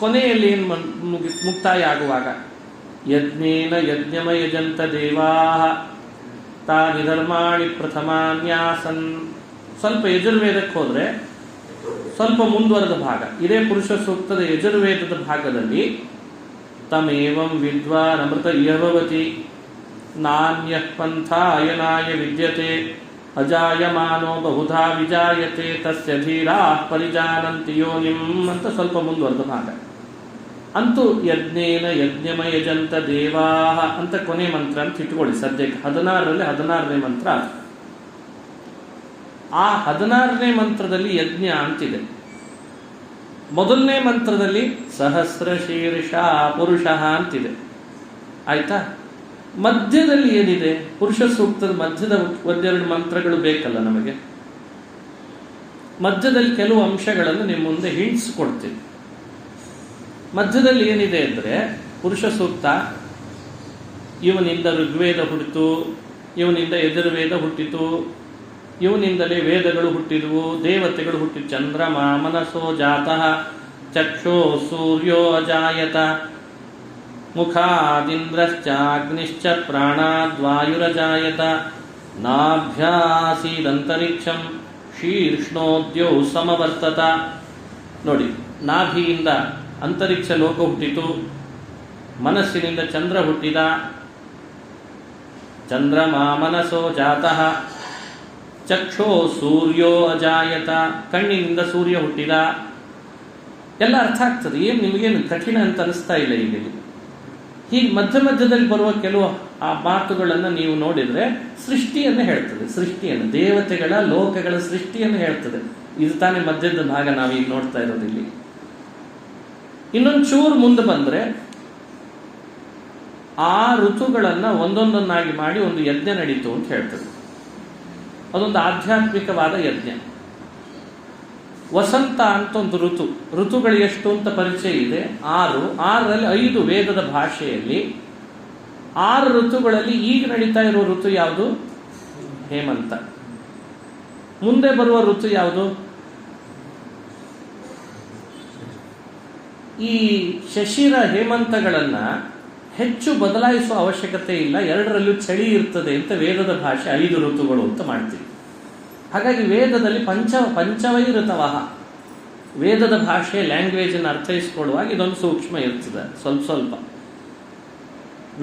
ಕೊನೆಯಲ್ಲಿ ಏನು ಮುಕ್ತಾಯ ಆಗುವಾಗ ಯಜ್ಞೇನ ಯಜ್ಞಮ ಯಜಂತ ದೇವಾ ತಾನಿ ಧರ್ಮಾಣಿ ಪ್ರಥಮಾನ್ಯಾಸನ್. ಸ್ವಲ್ಪ ಯಜುರ್ವೇದಕ್ಕೆ ಹೋದ್ರೆ ಸ್ವಲ್ಪ ಮುಂದುವರೆದ ಭಾಗ ಇದೇ ಪುರುಷ ಸೂಕ್ತದ ಯಜುರ್ವೇದದ ಭಾಗದಲ್ಲಿ ತಮೇವಂ ವಿದ್ವಾನ್ ಅಮೃತ ಇಹಭವತಿ ನಾನ್ಯ ಪಂಥ ಅಯನಾಯ ವಿದ್ಯತೆ ಅಜಾಯಮಾನೋ ಬಹುಧಾ ವಿಜಾಯತೆ ತಸ್ಯ ಧೀರಾ ಪರಿಜಾನಂತಿ ಯೋನಿಂ ಅಂತ ಸ್ವಲ್ಪ ಮುಂದುವರೆದ ಭಾಗ. ಅಂತೂ ಯಜ್ಞೇನ ಯಜ್ಞಮ ಯಜಂತ ದೇವಾ ಅಂತ ಕೊನೆ ಮಂತ್ರ ಅಂತ ಇಟ್ಕೊಳ್ಳಿ. ಸದ್ಯಕ್ಕೆ 16ರಲ್ಲಿ 16ನೇ ಮಂತ್ರ. ಆ 16ನೇ ಮಂತ್ರದಲ್ಲಿ ಯಜ್ಞ ಅಂತಿದೆ. ಮೊದಲನೇ ಮಂತ್ರದಲ್ಲಿ ಸಹಸ್ರ ಶೀರ್ಷ ಪುರುಷ ಅಂತಿದೆ. ಆಯ್ತಾ? ಮಧ್ಯದಲ್ಲಿ ಏನಿದೆ? ಪುರುಷ ಸೂಕ್ತದ ಮಧ್ಯದ ಒಂದೆರಡು ಮಂತ್ರಗಳು ಬೇಕಲ್ಲ ನಮಗೆ. ಮಧ್ಯದಲ್ಲಿ ಕೆಲವು ಅಂಶಗಳನ್ನು ನಿಮ್ಮ ಮುಂದೆ ಹಿಂಟ್ಸ್ ಕೊಡ್ತೀವಿ. ಮಧ್ಯದಲ್ಲಿ ಏನಿದೆ ಅಂದರೆ, ಪುರುಷ ಸೂಕ್ತ ಇವನಿಂದ ಋಗ್ವೇದ ಹುಟ್ಟಿತು, ಇವನಿಂದ ಯಜುರ್ವೇದ ಹುಟ್ಟಿತು, ಇವನಿಂದಲೇ ವೇದಗಳು ಹುಟ್ಟಿದವು, ದೇವತೆಗಳು ಹುಟ್ಟಿತು. ಚಂದ್ರಮ ಮನಸೋ ಜಾತಃ ಚಕ್ಷೋ ಸೂರ್ಯೋ ಅಜಾಯತ ಮುಖಾದಿಂದ್ರಶ್ಚಾಗ್ನಿಶ್ಚ ಪ್ರಾಣಾದ್ವಾಯುರಜಾಯತ ನಾಭ್ಯಾಸೀದಂತರಿಕ್ಷಂ ಶೀರ್ಷ್ಣೋದ್ಯೌ ಸಮವರ್ತತ. ನೋಡಿ, ನಾಭಿಯಿಂದ ಅಂತರಿಕ್ಷ ಲೋಕ ಹುಟ್ಟಿತು, ಮನಸ್ಸಿನಿಂದ ಚಂದ್ರ ಹುಟ್ಟಿದ. ಚಂದ್ರಮ ಮನಸೋ ಜಾತಃ ಚಕ್ಷೋ ಸೂರ್ಯೋ ಅಜಾಯತ, ಕಣ್ಣಿನಿಂದ ಸೂರ್ಯ ಹುಟ್ಟಿದ. ಎಲ್ಲ ಅರ್ಥ ಆಗ್ತದೆ. ಏನು ನಿಮಗೇನು ಕಠಿಣ ಅಂತ ಅನಿಸ್ತಾ ಇಲ್ಲ ಈಗ. ಹೀಗೆ ಮಧ್ಯ ಮಧ್ಯದಲ್ಲಿ ಬರುವ ಕೆಲವು ಆ ಮಾತುಗಳನ್ನು ನೀವು ನೋಡಿದ್ರೆ ಸೃಷ್ಟಿಯನ್ನು ಹೇಳ್ತದೆ. ಸೃಷ್ಟಿಯನ್ನು, ದೇವತೆಗಳ ಲೋಕಗಳ ಸೃಷ್ಟಿಯನ್ನು ಹೇಳ್ತದೆ. ಇದು ತಾನೇ ಮಧ್ಯದ ಭಾಗ ನಾವೀಗ ನೋಡ್ತಾ ಇರೋದು ಇಲ್ಲಿ. ಇನ್ನೊಂದು ಚೂರು ಮುಂದೆ ಬಂದ್ರೆ ಆ ಋತುಗಳನ್ನು ಒಂದೊಂದನ್ನಾಗಿ ಮಾಡಿ ಒಂದು ಯಜ್ಞ ನಡೀತು ಅಂತ ಹೇಳ್ತದೆ. ಅದೊಂದು ಆಧ್ಯಾತ್ಮಿಕವಾದ ಯಜ್ಞ. ವಸಂತ ಅಂತ ಒಂದು ಋತು. ಋತುಗಳು ಎಷ್ಟು ಅಂತ ಪರಿಚಯ ಇದೆ? 6. 6ರಲ್ಲಿ 5 ವೇದದ ಭಾಷೆಯಲ್ಲಿ. 6 ಋತುಗಳಲ್ಲಿ ಈಗ ನಡೀತಾ ಇರೋ ಋತು ಯಾವುದು? ಹೇಮಂತ. ಮುಂದೆ ಬರುವ ಋತು ಯಾವುದು? ಈ ಶಶಿರ ಹೇಮಂತಗಳನ್ನ ಹೆಚ್ಚು ಬದಲಾಯಿಸುವ ಅವಶ್ಯಕತೆ ಇಲ್ಲ, 2ರಲ್ಲೂ ಚಳಿ ಇರ್ತದೆ ಅಂತ ವೇದದ ಭಾಷೆ 5 ಋತುಗಳು ಅಂತ ಮಾಡ್ತೀವಿ. ಹಾಗಾಗಿ ವೇದದಲ್ಲಿ ಪಂಚವೈ ಋತವಃ, ವೇದದ ಭಾಷೆ ಲ್ಯಾಂಗ್ವೇಜ್ ಅನ್ನು ಅರ್ಥೈಸಿಕೊಳ್ಳುವಾಗ ಇದೊಂದು ಸೂಕ್ಷ್ಮ ಇರ್ತದೆ. ಸ್ವಲ್ಪ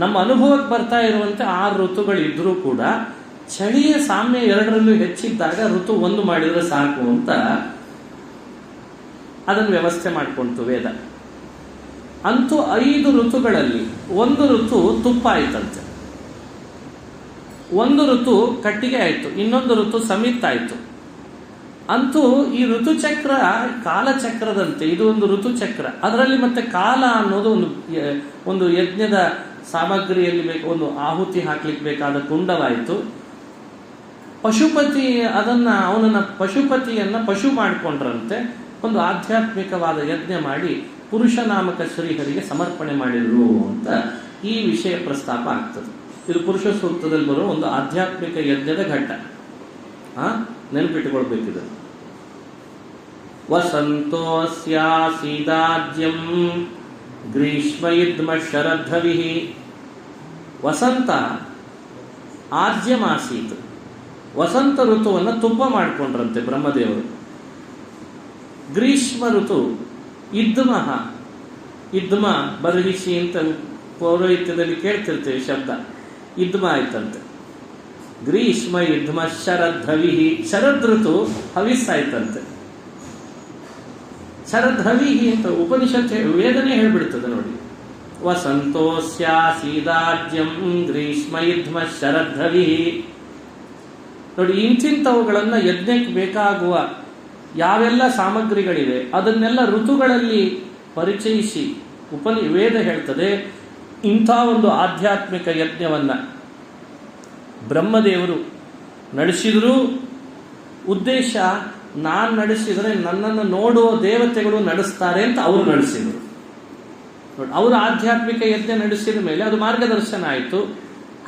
ನಮ್ಮ ಅನುಭವಕ್ಕೆ ಬರ್ತಾ ಇರುವಂತೆ 6 ಋತುಗಳು ಇದ್ರೂ ಕೂಡ ಚಳಿಯ ಸಾಮ್ಯ 2ರಲ್ಲೂ ಹೆಚ್ಚಿದ್ದಾಗ ಋತು 1 ಮಾಡಿದ್ರೆ ಸಾಕು ಅಂತ ಅದನ್ನು ವ್ಯವಸ್ಥೆ ಮಾಡಿಕೊಂತು ವೇದ. ಅಂತೂ 5 ಋತುಗಳಲ್ಲಿ ಒಂದು ಋತು ತುಪ್ಪ ಆಯ್ತಂತೆ, ಒಂದು ಋತು ಕಟ್ಟಿಗೆ ಆಯಿತು, ಇನ್ನೊಂದು ಋತು ಸಮಿತ್ ಆಯಿತು. ಅಂತೂ ಈ ಋತುಚಕ್ರ ಕಾಲಚಕ್ರದಂತೆ ಇದು ಒಂದು ಋತುಚಕ್ರ. ಅದರಲ್ಲಿ ಮತ್ತೆ ಕಾಲ ಅನ್ನೋದು ಒಂದು ಯಜ್ಞದ ಸಾಮಗ್ರಿಯಲ್ಲಿ ಒಂದು ಆಹುತಿ ಹಾಕ್ಲಿಕ್ಕೆ ಬೇಕಾದ ಕುಂಡವಾಯಿತು. ಪಶುಪತಿ ಅವನನ್ನ ಪಶುಪತಿಯನ್ನ ಪಶು ಮಾಡಿಕೊಂಡ್ರಂತೆ ಒಂದು ಆಧ್ಯಾತ್ಮಿಕವಾದ ಯಜ್ಞ ಮಾಡಿ ಪುರುಷ ನಾಮಕ ಶ್ರೀಹರಿಗೆ ಸಮರ್ಪಣೆ ಮಾಡಿದ್ರು ಅಂತ ಈ ವಿಷಯ ಪ್ರಸ್ತಾಪ ಆಗ್ತದೆ. ಇದು ಪುರುಷ ಸೂಕ್ತದಲ್ಲಿ ಬರೋ ಒಂದು ಆಧ್ಯಾತ್ಮಿಕ ಯಜ್ಞದ ಘಟ್ಟ. ನೆನಪಿಟ್ಟುಕೊಳ್ಬೇಕಿದೆ. ವಸಂತೋಸ್ಯಾಸೀದಾಜ್ಯಂ ಗ್ರೀಷ್ಮ ಇದ್ಮ ಶರದ್ಧವಿ. ವಸಂತ ಆರ್ಜ್ಯಮಾಸೀತ್, ವಸಂತ ಋತುವನ್ನು ತುಪ್ಪ ಮಾಡಿಕೊಂಡ್ರಂತೆ ಬ್ರಹ್ಮದೇವರು. ಗ್ರೀಷ್ಮ ಋತು ಇದ್ಮ ಬರ್ಹಿಸಿ ಅಂತ ಪೌರೋಹಿತ್ಯದಲ್ಲಿ ಕೇಳ್ತಿರ್ತೇವೆ ಶಬ್ದ. ಇದ್ಮ ಆಯ್ತಂತೆ. ಗ್ರೀಷ್ಮ ಇದ್ಮ ಶರದ್ಧವಿ, ಶರದ್ ಋತು ಹವಿಸ್ಸಾಯ್ತಂತೆ. ಶರದ್ಧವಿ ಅಂತ ಉಪನಿಷತ್ ವೇದನೆ ಹೇಳ್ಬಿಡ್ತದೆ ನೋಡಿ. ವಸಂತೋಸ್ಯಾಸೀದಾಜ್ಯಂ ಗ್ರೀಷ್ಮ ಇದ್ಮ ಶರದ್ಧವಿ. ನೋಡಿ, ಇಂಥವುಗಳನ್ನ ಯಜ್ಞಕ್ಕೆ ಬೇಕಾಗುವ ಯಾವೆಲ್ಲ ಸಾಮಗ್ರಿಗಳಿವೆ ಅದನ್ನೆಲ್ಲ ಋತುಗಳಲ್ಲಿ ಪರಿಚಯಿಸಿ ವೇದ ಹೇಳ್ತದೆ. ಇಂಥ ಒಂದು ಆಧ್ಯಾತ್ಮಿಕ ಯಜ್ಞವನ್ನ ಬ್ರಹ್ಮದೇವರು ನಡೆಸಿದ್ರು. ಉದ್ದೇಶ, ನಾನು ನಡೆಸಿದರೆ ನನ್ನನ್ನು ನೋಡುವ ದೇವತೆಗಳು ನಡೆಸ್ತಾರೆ ಅಂತ ಅವರು ನಡೆಸಿದರು. ನೋಡಿ, ಅವರು ಆಧ್ಯಾತ್ಮಿಕ ಯಜ್ಞ ನಡೆಸಿದ ಮೇಲೆ ಅದು ಮಾರ್ಗದರ್ಶನ ಆಯಿತು.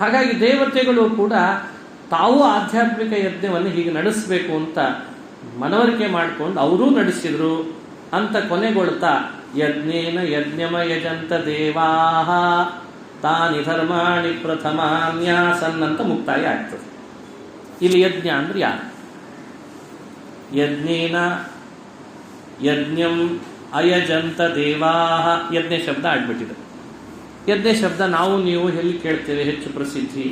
ಹಾಗಾಗಿ ದೇವತೆಗಳು ಕೂಡ ತಾವು ಆಧ್ಯಾತ್ಮಿಕ ಯಜ್ಞವನ್ನು ಹೀಗೆ ನಡೆಸಬೇಕು ಅಂತ ಮನವರಿಕೆ ಮಾಡಿಕೊಂಡು ಅವರೂ ನಡೆಸಿದ್ರು ಅಂತ ಕೊನೆಗೊಳ್ತಾ ಯಜ್ಞೇನ ಯಜ್ಞಮ ಯಜಂತ ದೇವಾಹ ತಾನಿ ಧರ್ಮಾಣಿ ಪ್ರಥಮಾನ್ಯಾಸನ್ ಅಂತ ಮುಕ್ತಾಯ ಆಗ್ತದೆ. ಇಲ್ಲಿ ಯಜ್ಞ ಅಂದ್ರೆ ಯಾರು? ಯಜ್ಞೇನ ಯಜ್ಞಂ ಅಯಜಂತ ದೇವಾಹ. ಯಜ್ಞ ಶಬ್ದ ಆಡ್ಬಿಟ್ಟಿದೆ. ಯಜ್ಞ ಶಬ್ದ ನಾವು ನೀವು ಎಲ್ಲಿ ಕೇಳ್ತೇವೆ? ಹೆಚ್ಚು ಪ್ರಸಿದ್ಧಿ.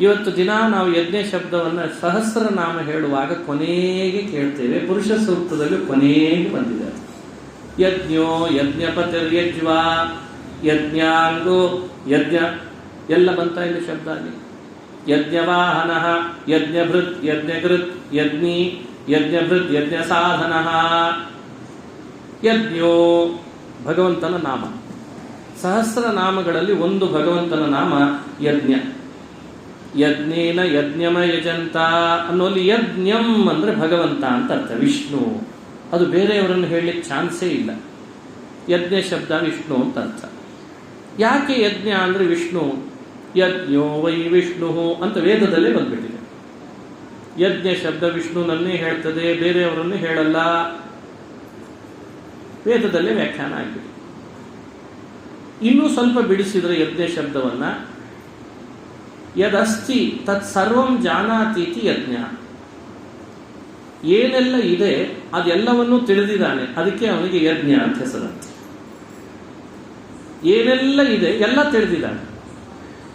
ಇವತ್ತು ದಿನ ನಾವು ಯಜ್ಞ ಶಬ್ದವನ್ನು ಸಹಸ್ರನಾಮ ಹೇಳುವಾಗ ಕೊನೆಗೆ ಕೇಳ್ತೇವೆ. ಪುರುಷ ಸೂಕ್ತದಲ್ಲಿ ಕೊನೆಗೆ ಬಂದಿದೆ. ಯಜ್ಞೋ ಯಜ್ಞಪತಿರ್ಯಜ್ವಾ ಯಜ್ಞಾಂಗೋ ಯಜ್ಞ ಎಲ್ಲ ಬಂತ ಇಲ್ಲಿ ಶಬ್ದ ಅಲ್ಲಿ. ಯಜ್ಞವಾಹನ ಯಜ್ಞಭೃತ್ ಯಜ್ಞಕೃತ್ ಯಜ್ಞಿ ಯಜ್ಞಭೃತ್ ಯಜ್ಞ ಸಾಧನ. ಯಜ್ಞೋ ಭಗವಂತನ ನಾಮ. ಸಹಸ್ರನಾಮಗಳಲ್ಲಿ ಒಂದು ಭಗವಂತನ ನಾಮ ಯಜ್ಞ. ಯಜ್ಞೇನ ಯಜ್ಞಮ ಯಜಂತ ಅನ್ನೋಲ್ಲಿ ಯಜ್ಞಂ ಅಂದ್ರೆ ಭಗವಂತ ಅಂತ ಅರ್ಥ, ವಿಷ್ಣು. ಅದು ಬೇರೆಯವರನ್ನು ಹೇಳಲಿಕ್ಕೆ ಚಾನ್ಸೇ ಇಲ್ಲ. ಯಜ್ಞ ಶಬ್ದ ವಿಷ್ಣು ಅಂತ ಅರ್ಥ. ಯಾಕೆ ಯಜ್ಞ ಅಂದ್ರೆ ವಿಷ್ಣು? ಯಜ್ಞೋ ವೈ ವಿಷ್ಣು ಅಂತ ವೇದದಲ್ಲೇ ಬಂದ್ಬಿಟ್ಟಿದೆ. ಯಜ್ಞ ಶಬ್ದ ವಿಷ್ಣುನನ್ನೇ ಹೇಳ್ತದೆ, ಬೇರೆಯವರನ್ನು ಹೇಳಲ್ಲ. ವೇದದಲ್ಲೇ ವ್ಯಾಖ್ಯಾನ ಆಗಿದೆ. ಇನ್ನೂ ಸ್ವಲ್ಪ ಬಿಡಿಸಿದ್ರೆ ಯಜ್ಞ ಶಬ್ದವನ್ನ ಯದಸ್ತಿ ತತ್ ಸರ್ವಂ ಜಾನಾತೀತಿ ಯಜ್ಞ. ಏನೆಲ್ಲ ಇದೆ ಅದೆಲ್ಲವನ್ನೂ ತಿಳಿದಿದ್ದಾನೆ, ಅದಕ್ಕೆ ಅವನಿಗೆ ಯಜ್ಞ ಅಂತ ಹೆಸರಂತೆ. ಏನೆಲ್ಲ ಇದೆ ಎಲ್ಲ ತಿಳಿದಿದ್ದಾನೆ.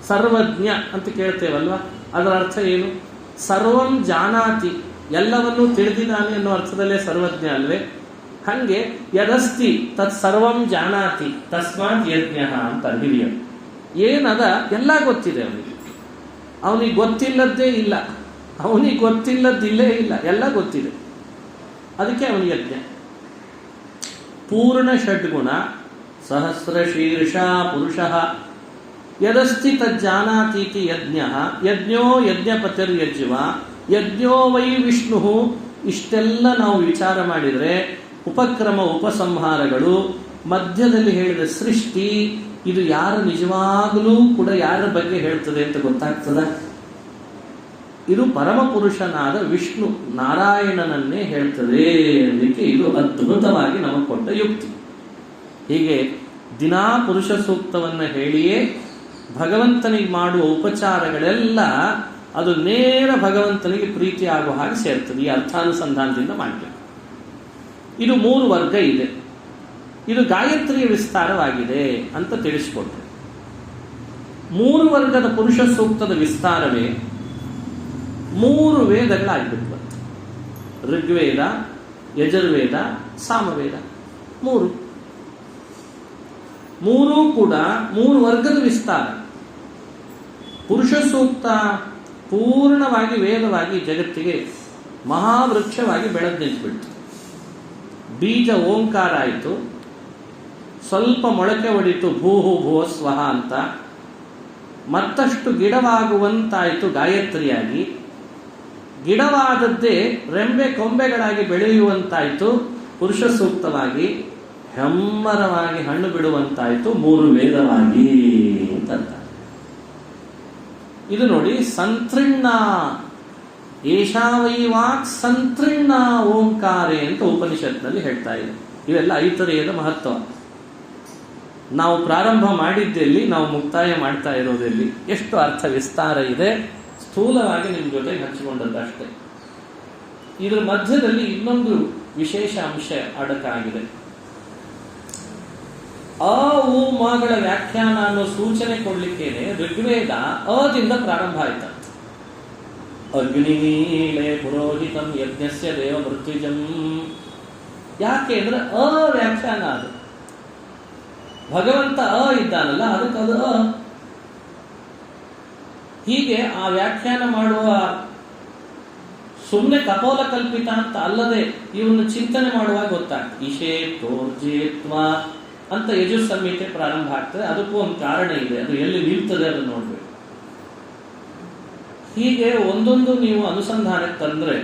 ಸರ್ವಜ್ಞ ಅಂತ ಕೇಳ್ತೇವಲ್ವಾ, ಅದರ ಅರ್ಥ ಏನು? ಸರ್ವಂ ಜಾನಾತಿ, ಎಲ್ಲವನ್ನೂ ತಿಳಿದಿದ್ದಾನೆ ಅನ್ನೋ ಅರ್ಥದಲ್ಲೇ ಸರ್ವಜ್ಞ ಅಲ್ವೇ? ಹಂಗೆ ಯದಸ್ತಿ ತತ್ ಸರ್ವಂ ಜಾನಾತಿ ತಸ್ಮಾತ್ ಯಜ್ಞ ಅಂತ ಹಿರಿಯರು. ಏನದ ಎಲ್ಲ ಗೊತ್ತಿದೆ ಅವನಿಗೆ. ಅವನಿಗೆ ಗೊತ್ತಿಲ್ಲದ್ದೇ ಇಲ್ಲ, ಅವನಿಗೆ ಗೊತ್ತಿಲ್ಲದ್ದಿಲ್ಲೇ ಇಲ್ಲ, ಎಲ್ಲ ಗೊತ್ತಿದೆ. ಅದಕ್ಕೆ ಅವನಿಗೆ ಯಜ್ಞ. ಪೂರ್ಣ ಷಡ್ಗುಣ ಸಹಸ್ರ ಶೀರ್ಷ ಪುರುಷ ಯದಸ್ತಿ ತಜ್ಜಾನಾತೀತಿ ಯಜ್ಞ. ಯಜ್ಞೋ ಯಜ್ಞಪತಿರ್ಯಜ್ವ ಯಜ್ಞೋ ವೈ ವಿಷ್ಣು. ಇಷ್ಟೆಲ್ಲ ನಾವು ವಿಚಾರ ಮಾಡಿದರೆ ಉಪಕ್ರಮ ಉಪಸಂಹಾರಗಳು, ಮಧ್ಯದಲ್ಲಿ ಹೇಳಿದ ಸೃಷ್ಟಿ, ಇದು ಯಾರು ನಿಜವಾಗಲೂ ಕೂಡ ಯಾರ ಬಗ್ಗೆ ಹೇಳ್ತದೆ ಅಂತ ಗೊತ್ತಾಗ್ತದ? ಇದು ಪರಮಪುರುಷನಾದ ವಿಷ್ಣು ನಾರಾಯಣನನ್ನೇ ಹೇಳ್ತದೆ ಅನ್ನಲಿಕ್ಕೆ ಇದು ಅದ್ಭುತವಾಗಿ ನಮಗೆ ಕೊಟ್ಟ ಯುಕ್ತಿ. ಹೀಗೆ ದಿನಾ ಪುರುಷ ಸೂಕ್ತವನ್ನು ಹೇಳಿಯೇ ಭಗವಂತನಿಗೆ ಮಾಡುವ ಉಪಚಾರಗಳೆಲ್ಲ ಅದು ನೇರ ಭಗವಂತನಿಗೆ ಪ್ರೀತಿ ಆಗುವ ಹಾಗೆ ಸೇರ್ತದೆ. ಈ ಅರ್ಥಾನುಸಂಧಾನದಿಂದ ಮಾಡಬೇಕು. ಇದು 3 ವರ್ಗ ಇದೆ. ಇದು ಗಾಯತ್ರಿಯ ವಿಸ್ತಾರವಾಗಿದೆ ಅಂತ ತಿಳಿಸಿಕೊಟ್ಟೆ. 3 ವರ್ಗದ ಪುರುಷ ಸೂಕ್ತದ ವಿಸ್ತಾರವೇ 3 ವೇದಗಳಾಗಿಬಿಟ್ಟು, ಋಗ್ವೇದ, ಯಜುರ್ವೇದ, ಸಾಮವೇದ. 3 ಮೂರೂ ಕೂಡ 3 ವರ್ಗದ ವಿಸ್ತಾರ. ಪುರುಷ ಸೂಕ್ತ ಪೂರ್ಣವಾಗಿ ವೇದವಾಗಿ ಜಗತ್ತಿಗೆ ಮಹಾವೃಕ್ಷವಾಗಿ ಬೆಳೆದು ನಿಂತುಬಿಡ್ತು. ಬೀಜ ಓಂಕಾರ ಆಯಿತು, ಸ್ವಲ್ಪ ಮೊಳಕೆ ಹೊಡಿತು ಭೂಹು ಭುವ ಸ್ವಹ ಅಂತ, ಮತ್ತಷ್ಟು ಗಿಡವಾಗುವಂತಾಯಿತು ಗಾಯತ್ರಿಯಾಗಿ, ಗಿಡವಾದದ್ದೇ ರೆಂಬೆ ಕೊಂಬೆಗಳಾಗಿ ಬೆಳೆಯುವಂತಾಯಿತು ಪುರುಷ ಸೂಕ್ತವಾಗಿ, ಹೆಮ್ಮರವಾಗಿ ಹಣ್ಣು ಬಿಡುವಂತಾಯಿತು 3 ವೇದವಾಗಿ ಅಂತ. ಇದು ನೋಡಿ, ಸಂತೃಣ್ಣ ಏಷಾವೈವಾಕ್ ಸಂತೃಣ್ಣ ಓಂಕಾರೆ ಅಂತ ಉಪನಿಷತ್ನಲ್ಲಿ ಹೇಳ್ತಾ ಇದೆ. ಇವೆಲ್ಲ ಐತರೇಯದ ಮಹತ್ವ. ನಾವು ಪ್ರಾರಂಭ ಮಾಡಿದ್ದೆಲ್ಲಿ, ನಾವು ಮುಕ್ತಾಯ ಮಾಡ್ತಾ ಇರೋದೆಲ್ಲಿ, ಎಷ್ಟು ಅರ್ಥ ವಿಸ್ತಾರ ಇದೆ, ಸ್ಥೂಲವಾಗಿ ನಿಮ್ಮ ಜೊತೆಗೆ ಹಂಚಿಕೊಂಡದ್ದಷ್ಟೇ. ಇದರ ಮಧ್ಯದಲ್ಲಿ ಇನ್ನೊಂದು ವಿಶೇಷ ಅಂಶ ಅಡಕಾಗಿದೆ. ಅ ಉ ಮಗಳ ವ್ಯಾಖ್ಯಾನ ಅನ್ನೋ ಸೂಚನೆ ಕೊಡ್ಲಿಕ್ಕೇನೆ ಋಗ್ವೇದ ಅದಿಂದ ಪ್ರಾರಂಭ ಆಯ್ತ. ಅಗ್ನಿಮೀಳೆ ಪುರೋಹಿತಂ ಯಜ್ಞಸ್ಯ ದೇವ ಮೃತ್ಯುಜಂ. ಯಾಕೆ ಅಂದ್ರೆ ಅ ವ್ಯಾಖ್ಯಾನ ಅದು. ಭಗವಂತ ಅ ಇದ್ದಾನಲ್ಲ, ಅದಕ್ಕೆ ಅದು ಅ. ಹೀಗೆ ಆ ವ್ಯಾಖ್ಯಾನ ಮಾಡುವ ಸುಮ್ಮನೆ ಕಪೋಲ ಕಲ್ಪಿತ ಅಂತ ಅಲ್ಲದೆ ಇವನ್ನ ಚಿಂತನೆ ಮಾಡುವಾಗ ಗೊತ್ತಾಗ್ತದೆ. ಈಶೇ ತೋರ್ಜೇತ್ವ ಅಂತ ಯಜುರ್ ಸಂಹಿತೆ ಪ್ರಾರಂಭ ಆಗ್ತದೆ. ಅದಕ್ಕೂ ಒಂದು ಕಾರಣ ಇದೆ, ಅದು ಎಲ್ಲಿ ನಿಲ್ತದೆ ಅದನ್ನು ನೋಡ್ಬೇಕು. ಹೀಗೆ ಒಂದೊಂದು ನೀವು ಅನುಸಂಧಾನಕ್ಕೆ ತಂದ್ರೆ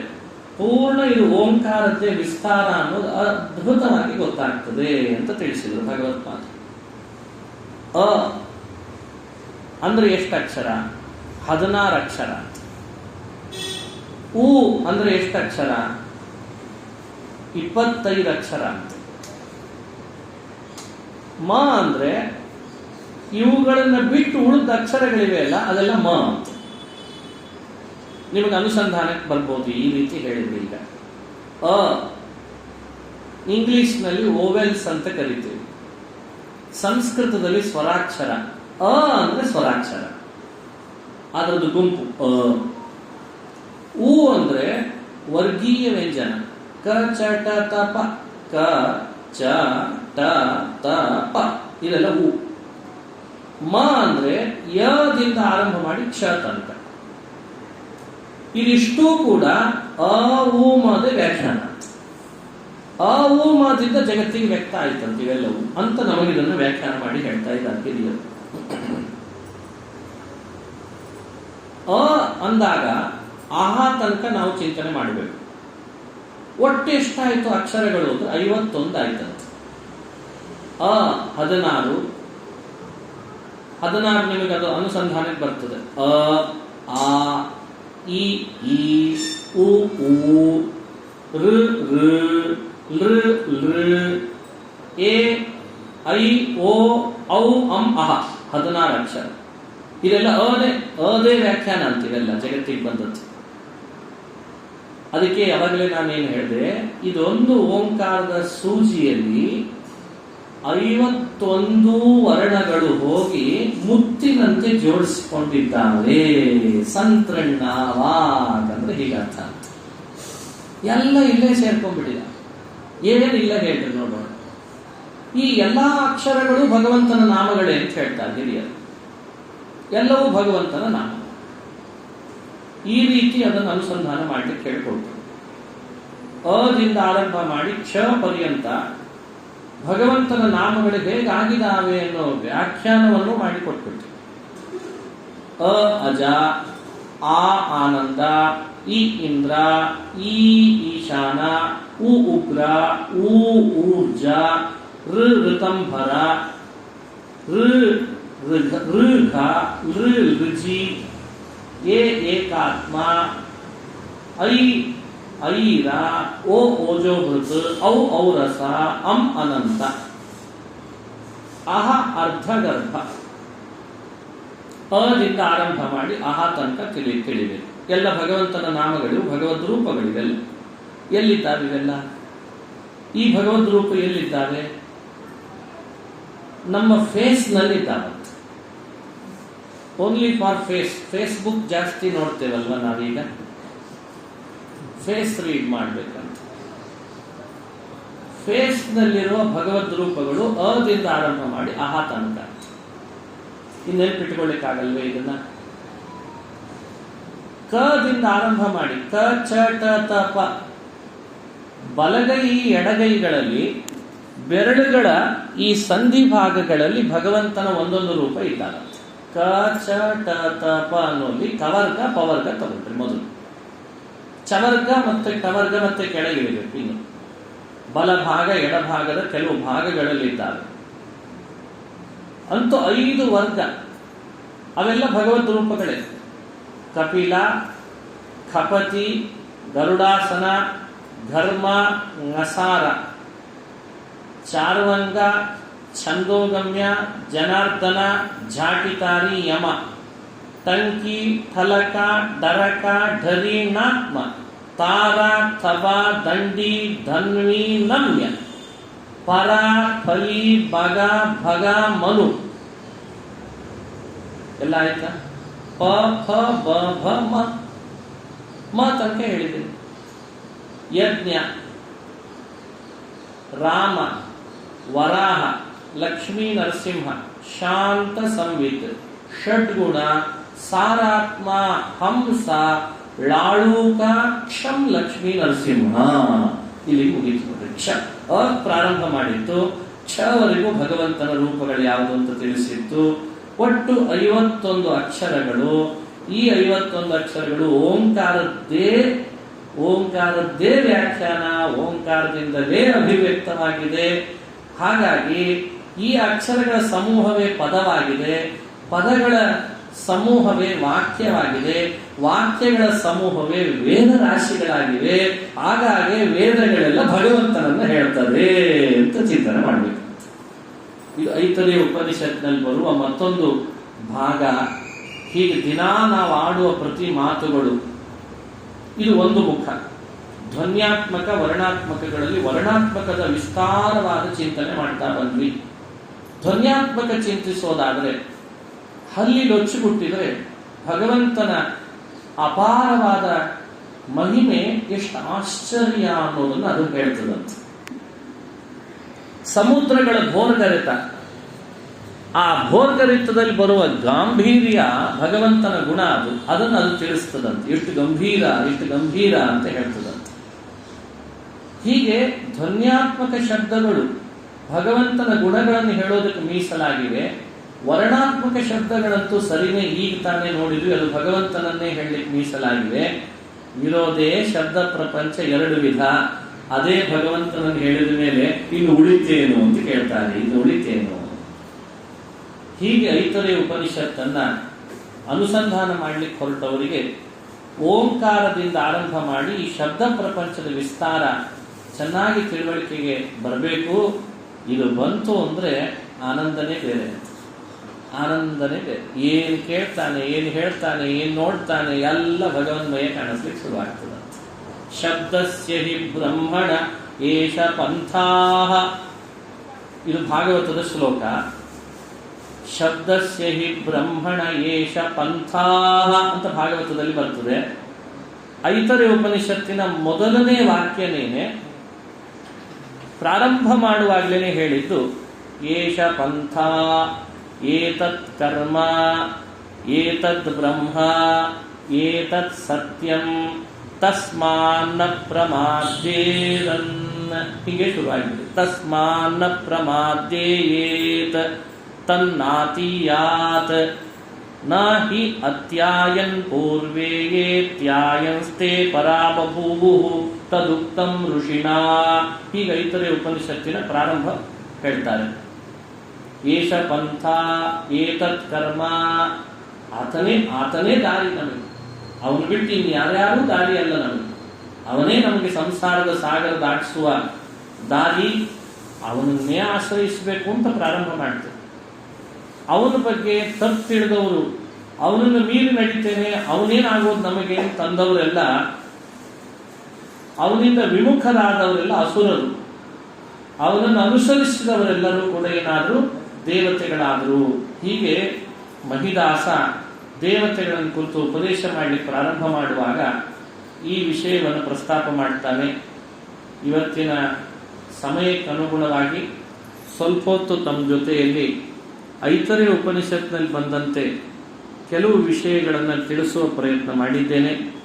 ಪೂರ್ಣ ಇದು ಓಂಕಾರದ್ದೇ ವಿಸ್ತಾರ ಅನ್ನೋದು ಅದ್ಭುತವಾಗಿ ಗೊತ್ತಾಗ್ತದೆ ಅಂತ ತಿಳಿಸಿದರು ಭಗವತ್ಪಾದ. ಅ ಅಂದ್ರೆ ಎಷ್ಟು ಅಕ್ಷರ? 16 ಅಕ್ಷರ. ಉ ಅಂದ್ರೆ ಎಷ್ಟು ಅಕ್ಷರ? 25 ಅಕ್ಷರ ಅಂತ. ಮ ಅಂದ್ರೆ ಇವುಗಳನ್ನ ಬಿಟ್ಟು ಉಳಿದ ಅಕ್ಷರಗಳಿವೆ ಅಲ್ಲ, ಅದೆಲ್ಲ ಮ ಅಂತ. ನಿಮಗೆ ಅನುಸಂಧಾನಕ್ಕೆ ಬರ್ಬೋದು. ಈ ರೀತಿ ಹೇಳಿದ್ವಿ. ಈಗ ಅ ಇಂಗ್ಲಿಷ್ನಲ್ಲಿ ಓವೆಲ್ಸ್ ಅಂತ ಕರಿತೀವಿ, ಸಂಸ್ಕೃತದಲ್ಲಿ ಸ್ವರಾಕ್ಷರ. ಅ ಅಂದ್ರೆ ಸ್ವರಾಕ್ಷರ, ಅದರದ್ದು ಗುಂಪು ಅ. ಉ ಅಂದ್ರೆ ವರ್ಗೀಯ ವ್ಯಂಜನ. ಕ ಚ ಟ ತ ಪ. ಕ ಚ ಟ ತ ಪ ಇದೆಲ್ಲ ಉ. ಮ ಅಂದ್ರೆ ಯದಿಂದ ಆರಂಭ ಮಾಡಿ ಕ್ಷ ತನಕ. ಇದಿಷ್ಟೂ ಕೂಡ ಅ ಉ ಮದ ವ್ಯಾಖ್ಯಾನ. ಅ ಉ ಮದಿಂದ ಜಗತ್ತಿಗೆ ವ್ಯಕ್ತ ಆಯ್ತಂತ ಇವೆಲ್ಲವೂ ಅಂತ ನಮಗಿದನ್ನು ವ್ಯಾಖ್ಯಾನ ಮಾಡಿ ಹೇಳ್ತಾ ಇದ್ದಾರೆ ಹಿರಿಯರು. ಅ ಅಂದಾಗ ಆಹಾ ತನಕ ನಾವು ಚಿಂತನೆ ಮಾಡಬೇಕು. ಒಟ್ಟು ಎಷ್ಟಾಯ್ತು ಅಕ್ಷರಗಳು ಅಂದ್ರೆ 51 ಆಯ್ತಂತೆ. ಅ 16 ನಿಮಗೆ ಅದು ಅನುಸಂಧಾನಕ್ಕೆ ಬರ್ತದೆ. ಅ ಆ ಇ ಈ ಉ ಊ ಋ ಋ ಲೃ ಲೃ ಎ ಐ ಓ ಔ ಅಂ ಅಹ 16 ಅಕ್ಷರ. ಇದೆಲ್ಲ ಅದೇ ವ್ಯಾಖ್ಯಾನ ಅಂತ. ಇವೆಲ್ಲ ಜಗತ್ತಿಗೆ ಬಂದದ್ದು. ಅದಕ್ಕೆ ಯಾವಾಗಲೇ ನಾನೇನು ಹೇಳಿದೆ, ಇದೊಂದು ಓಂಕಾರದ ಸೂಜಿಯಲ್ಲಿ 51 ವರ್ಣಗಳು ಹೋಗಿ ಮುತ್ತಿನಂತೆ ಜೋಡಿಸಿಕೊಂಡಿದ್ದಾವೆ. ಸಂತೃಣ್ಣವಾಗ್ ಅಂದ್ರೆ ಹೀಗರ್ಥ. ಎಲ್ಲ ಇಲ್ಲೇ ಸೇರ್ಕೊಂಡ್ಬಿಟ್ಟಿದ. ಏನಿಲ್ಲ ಹೇಳ್ರಿ ನೋಡೋಣ. ಈ ಎಲ್ಲಾ ಅಕ್ಷರಗಳು ಭಗವಂತನ ನಾಮಗಳೇ ಅಂತ ಹೇಳ್ತಾರೆ ಹಿರಿಯರು. ಎಲ್ಲವೂ ಭಗವಂತನ ನಾಮ. ಈ ರೀತಿ ಅದನ್ನು ಅನುಸಂಧಾನ ಮಾಡಲಿಕ್ಕೆ ಹೇಳ್ಕೊಡ್ತಾರೆ. ಅದಿಂದ ಆರಂಭ ಮಾಡಿ ಕ್ಷ ಪರ್ಯಂತ ಭಗವಂತನ ನಾಮಗಳು ಹೇಗಾಗಿದ್ದಾವೆ ಅನ್ನೋ ವ್ಯಾಖ್ಯಾನವನ್ನು ಮಾಡಿಕೊಟ್ಬಿಟ್ಟು, ಅ ಅಜ, ಆ ಆನಂದ, ಈ ಇಂದ್ರ, ಈ ಈಶಾನ, ಉ ಉಗ್ರ, ಊ ಊರ್ಜ, ಋ ಋತಂಭರ, ಋಘ, ಲೃ ಋಜಿ, ಏ ಏಕಾತ್ಮ, ಐ ಐರ, ಓ ಓಜೋಭೃತ್, ಔ ಔರಸ, ಅಂ ಅನಂತ, ಅಹ ಅರ್ಧಗರ್ಭ. ಅದಿಂದ ಆರಂಭ ಮಾಡಿ ಅಹ ತನಕ ತಿಳಿಬೇಕು. ಎಲ್ಲ ಭಗವಂತನ ನಾಮಗಳು, ಭಗವದ್ ರೂಪಗಳಿವೆಲ್ಲ. ಎಲ್ಲಿದ್ದಾವೆ ಇವೆಲ್ಲ? ಈ ಭಗವದ್ ರೂಪ ಎಲ್ಲಿದ್ದಾವೆ? ನಮ್ಮ ಫೇಸ್ ನಲ್ಲಿದ್ದಾವೆ. Only for face. ಫೇಸ್ಬುಕ್ ಜಾಸ್ತಿ ನೋಡ್ತೇವಲ್ವ ನಾವೀಗ. ಫೇಸ್ ರೀಡ್ ಮಾಡ್ಬೇಕಂತ. ಫೇಸ್ನಲ್ಲಿರುವ ಭಗವದ್ ರೂಪಗಳು ಅದಿಂದ ಆರಂಭ ಮಾಡಿ ಅಹ ತನಕ. ಇನ್ನೇನ್ಪಿಟ್ಕೊಳ್ಳಿಕ್ಕಾಗಲ್ವೇ ಇದನ್ನ? ಕದಿಂದ ಆರಂಭ ಮಾಡಿ ಕ ಚ ಟ ತ ಪ, ಬಲಗೈ ಎಡಗೈಗಳಲ್ಲಿ ಬೆರಳುಗಳ ಈ ಸಂಧಿ ಭಾಗಗಳಲ್ಲಿ ಭಗವಂತನ ಒಂದೊಂದು ರೂಪ ಇದ್ದಾಗ ಕ ಚ ಟ ತ ಪ ಅನ್ನೋಲ್ಲಿ ಕವರ್ಗ ಪವರ್ಗ ತಗೊಂಡ್ರಿ. ಮೊದಲು ಚವರ್ಗ ಮತ್ತೆ ಟವರ್ಗ ಮತ್ತೆ ಕೆಳಗಿಳಿಬೇಕು. ಇನ್ನು ಬಲಭಾಗ ಎಡಭಾಗದ ಕೆಲವು ಭಾಗಗಳಲ್ಲಿದ್ದಾವೆ. ಅಂತೂ 5 ವರ್ಗ, ಅವೆಲ್ಲ ಭಗವದ್ ರೂಪಗಳೇ. ಕಪಿಲ, ಖಪತಿ, ಗರುಡಾಸನ, ಧರ್ಮ, ನಸಾರ, ಚಾರ್ವಂಗ, ಛಂದೋಗಮ್ಯ, ಜನಾರ್ದನ, ಝಾಟಿತಾರಿ, ಯಮ, ಟಂಕಿ, ಫಲಕ, ಡರಕ, ಢರಿ, ನಾತ್ಮ, ತಾರ, ಥಬ, ದಂಡಿ, ಧನ್ವಿ, ನಮ್ಯ, ಪರ, ಫಲಿ, ಬಗ, ಭಗ, ಮನು ಎಲ್ಲ ಆಯ್ತಾ? ಪ ಫ ಬ ಭ ಮ ತನಕ ಹೇಳಿದ್ದೀನಿ. ಯಜ್ಞ, ರಾಮ, ವರಾಹ, ಲಕ್ಷ್ಮೀ ನರಸಿಂಹ, ಶಾಂತ ಸಂವಿತ್, ಷಡ್ಗುಣ, ಸಾರಾತ್ಮ, ಹಂಸ, ಲಾಳೂಕ, ಕ್ಷಂ ಲಕ್ಷ್ಮೀ ನರಸಿಂಹ. ಇಲ್ಲಿ ಮುಗಿತು. ಕ್ಷ ಪ್ರಾರಂಭ ಮಾಡಿತ್ತು, ಕ್ಷವರೆಗೂ ಭಗವಂತನ ರೂಪಗಳು ಯಾವುದು ಅಂತ ತಿಳಿಸಿತ್ತು. ಒಟ್ಟು 51 ಅಕ್ಷರಗಳು. ಈ 51 ಅಕ್ಷರಗಳು ಓಂಕಾರದ್ದೇ ವ್ಯಾಖ್ಯಾನ, ಓಂಕಾರದಿಂದಲೇ ಅಭಿವ್ಯಕ್ತವಾಗಿದೆ. ಹಾಗಾಗಿ ಈ ಅಕ್ಷರಗಳ ಸಮೂಹವೇ ಪದವಾಗಿದೆ, ಪದಗಳ ಸಮೂಹವೇ ವಾಕ್ಯವಾಗಿದೆ, ವಾಕ್ಯಗಳ ಸಮೂಹವೇ ವೇದ ರಾಶಿಗಳಾಗಿವೆ. ಹಾಗಾಗಿ ವೇದಗಳೆಲ್ಲ ಭಗವಂತನನ್ನು ಹೇಳ್ತದೆ ಅಂತ ಚಿಂತನೆ ಮಾಡಬೇಕು. ಇದು ಐತರೇಯ ಉಪನಿಷತ್ನಲ್ಲಿ ಬರುವ ಮತ್ತೊಂದು ಭಾಗ. ಹೀಗೆ ದಿನಾ ನಾವು ಆಡುವ ಪ್ರತಿ ಮಾತುಗಳು ಇದು ಒಂದು ಮುಖ. ಧ್ವನ್ಯಾತ್ಮಕ ವರ್ಣಾತ್ಮಕಗಳಲ್ಲಿ ವರ್ಣಾತ್ಮಕದ ವಿಸ್ತಾರವಾದ ಚಿಂತನೆ ಮಾಡ್ತಾ ಬಂದ್ವಿ. ಧ್ವನ್ಯಾತ್ಮಕ ಚಿಂತಿಸೋದಾದ್ರೆ ಹಲ್ಲಿ ಲೊಚ್ಚಿಬಿಟ್ಟಿದ್ರೆ ಭಗವಂತನ ಅಪಾರವಾದ ಮಹಿಮೆ ಎಷ್ಟು ಆಶ್ಚರ್ಯ ಅನ್ನೋದನ್ನು ಅದು ಹೇಳ್ತದಂತೆ. ಸಮುದ್ರಗಳ ಭೋರ್ಗರಿತ, ಆ ಭೋರ್ಗರಿತದಲ್ಲಿ ಬರುವ ಗಾಂಭೀರ್ಯ ಭಗವಂತನ ಗುಣ, ಅದನ್ನು ಅದು ತಿಳಿಸ್ತದಂತೆ. ಎಷ್ಟು ಗಂಭೀರ ಅಂತ ಹೇಳ್ತದಂತೆ. ಹೀಗೆ ಧ್ವನ್ಯಾತ್ಮಕ ಶಬ್ದಗಳು ಭಗವಂತನ ಗುಣಗಳನ್ನು ಹೇಳೋದಕ್ಕೆ ಮೀಸಲಾಗಿವೆ. ವರ್ಣಾತ್ಮಕ ಶಬ್ದಗಳಂತೂ ಸರಿನೇ, ಈಗ ತಾನೇ ನೋಡಿದ್ವಿ, ಅದು ಭಗವಂತನನ್ನೇ ಹೇಳಲಿಕ್ಕೆ ಮೀಸಲಾಗಿವೆ. ವಿರೋಧೇ ಶಬ್ದ ಪ್ರಪಂಚ 2 ವಿಧ. ಅದೇ ಭಗವಂತನನ್ನು ಹೇಳಿದ ಮೇಲೆ ಇನ್ನು ಉಳಿತೇನು ಅಂತ ಕೇಳ್ತಾರೆ. ಇನ್ನು ಉಳಿತೇನು? ಹೀಗೆ ಐತರೇಯ ಉಪನಿಷತ್ತನ್ನ ಅನುಸಂಧಾನ ಮಾಡಲಿಕ್ಕೆ ಹೊರಟವರಿಗೆ ಓಂಕಾರದಿಂದ ಆರಂಭ ಮಾಡಿ ಈ ಶಬ್ದ ಪ್ರಪಂಚದ ವಿಸ್ತಾರ ಚೆನ್ನಾಗಿ ತಿಳುವಳಿಕೆಗೆ ಬರಬೇಕು. ಇದು ಬಂತು ಅಂದ್ರೆ ಆನಂದನೇ ಬೇರೆ. ಏನ್ ಕೇಳ್ತಾನೆ, ಏನ್ ಹೇಳ್ತಾನೆ, ಏನ್ ನೋಡ್ತಾನೆ ಎಲ್ಲ ಭಗವನ್ಮಯ ಕಾಣಿಸ್ಲಿಕ್ಕೆ ಶುರುವಾಗ್ತದೆ. ಶಬ್ದಸ್ಯ ಹಿ ಬ್ರಹ್ಮಣ ಏಷ ಪಂಥಾಹ, ಇದು ಭಾಗವತದ ಶ್ಲೋಕ. ಶಬ್ದಸ್ಯ ಹಿ ಬ್ರಹ್ಮಣ ಏಷ ಪಂಥಾಹ ಅಂತ ಭಾಗವತದಲ್ಲಿ ಬರ್ತದೆ. ಐತರೇಯ ಉಪನಿಷತ್ತಿನ ಮೊದಲನೇ ವಾಕ್ಯನೇನೆ ಪ್ರಾರಂಭ ಮಾಡುವಾಗಲೇ ಹೇಳಿದ್ದು ಏಷ ಪಂಥ, ಏತತ್ ಕರ್ಮ, ಏತದ್ ಬ್ರಹ್ಮ, ಏತತ್ ಸತ್ಯಂ, ತಸ್ಮಾನ್ನ ಪ್ರಮಾದ್ಯೇರನ್. ಹೀಗೆ ಶುರುವಾಗಿದೆ. ತಸ್ಮಾನ್ನ ಪ್ರಮಾದ್ಯೇಯೇತ್ ತನ್ನಾತೀಯಾತ್ ನ ಹಿ ಅತ್ಯಾಯನ್ ಪೂರ್ವೇಯೇತ್ಯಾಯನ್ಸ್ತೆ ಪರಾಬಭೂವು ತದುಕ್ತಂ ಋಷಿಣಾ. ಹೀಗೆ ಐತರೇಯ ಉಪನಿಷತ್ತಿನ ಪ್ರಾರಂಭ ಹೇಳ್ತಾರೆ. ಏಷ ಪಂಥ, ಏತತ್ ಕರ್ಮ, ಆತನೇ ದಾರಿ ನಮಗೆ. ಅವನು ಬಿಟ್ಟು ಇನ್ನು ಯಾರ್ಯಾರೂ ದಾರಿ ಅಲ್ಲ ನಮಗೆ. ಅವನೇ ನಮಗೆ ಸಂಸಾರದ ಸಾಗರ ದಾಟಿಸುವ ದಾರಿ. ಅವನನ್ನೇ ಆಶ್ರಯಿಸಬೇಕು ಅಂತ ಪ್ರಾರಂಭ ಮಾಡ್ತೇವೆ. ಅವನ ಬಗ್ಗೆ ತಪ್ಪು ತಿಳಿದವರು, ಅವನನ್ನು ಮೀರಿ ನಡೀತೇನೆ, ಅವನೇನಾಗೋದು ನಮಗೆ ತಂದವರೆಲ್ಲ, ಅವನಿಂದ ವಿಮುಖರಾದವರೆಲ್ಲ ಅಸುರರು. ಅವನನ್ನು ಅನುಸರಿಸಿದವರೆಲ್ಲರೂ ಕೂಡ ಏನಾದರೂ ದೇವತೆಗಳಾದರು. ಹೀಗೆ ಮಹಿದಾಸ ದೇವತೆಗಳನ್ನು ಕುರಿತು ಉಪದೇಶ ಮಾಡಲಿಕ್ಕೆ ಪ್ರಾರಂಭ ಮಾಡುವಾಗ ಈ ವಿಷಯವನ್ನು ಪ್ರಸ್ತಾಪ ಮಾಡ್ತಾನೆ. ಇವತ್ತಿನ ಸಮಯಕ್ಕನುಗುಣವಾಗಿ ಸ್ವಲ್ಪ ಹೊತ್ತು ತಮ್ಮ ಜೊತೆಯಲ್ಲಿ ಐತರೇಯ ಉಪನಿಷತ್ನಲ್ಲಿ ಬಂದಂತೆ ಕೆಲವು ವಿಷಯಗಳನ್ನು ತಿಳಿಸುವ ಪ್ರಯತ್ನ ಮಾಡಿದ್ದೇನೆ.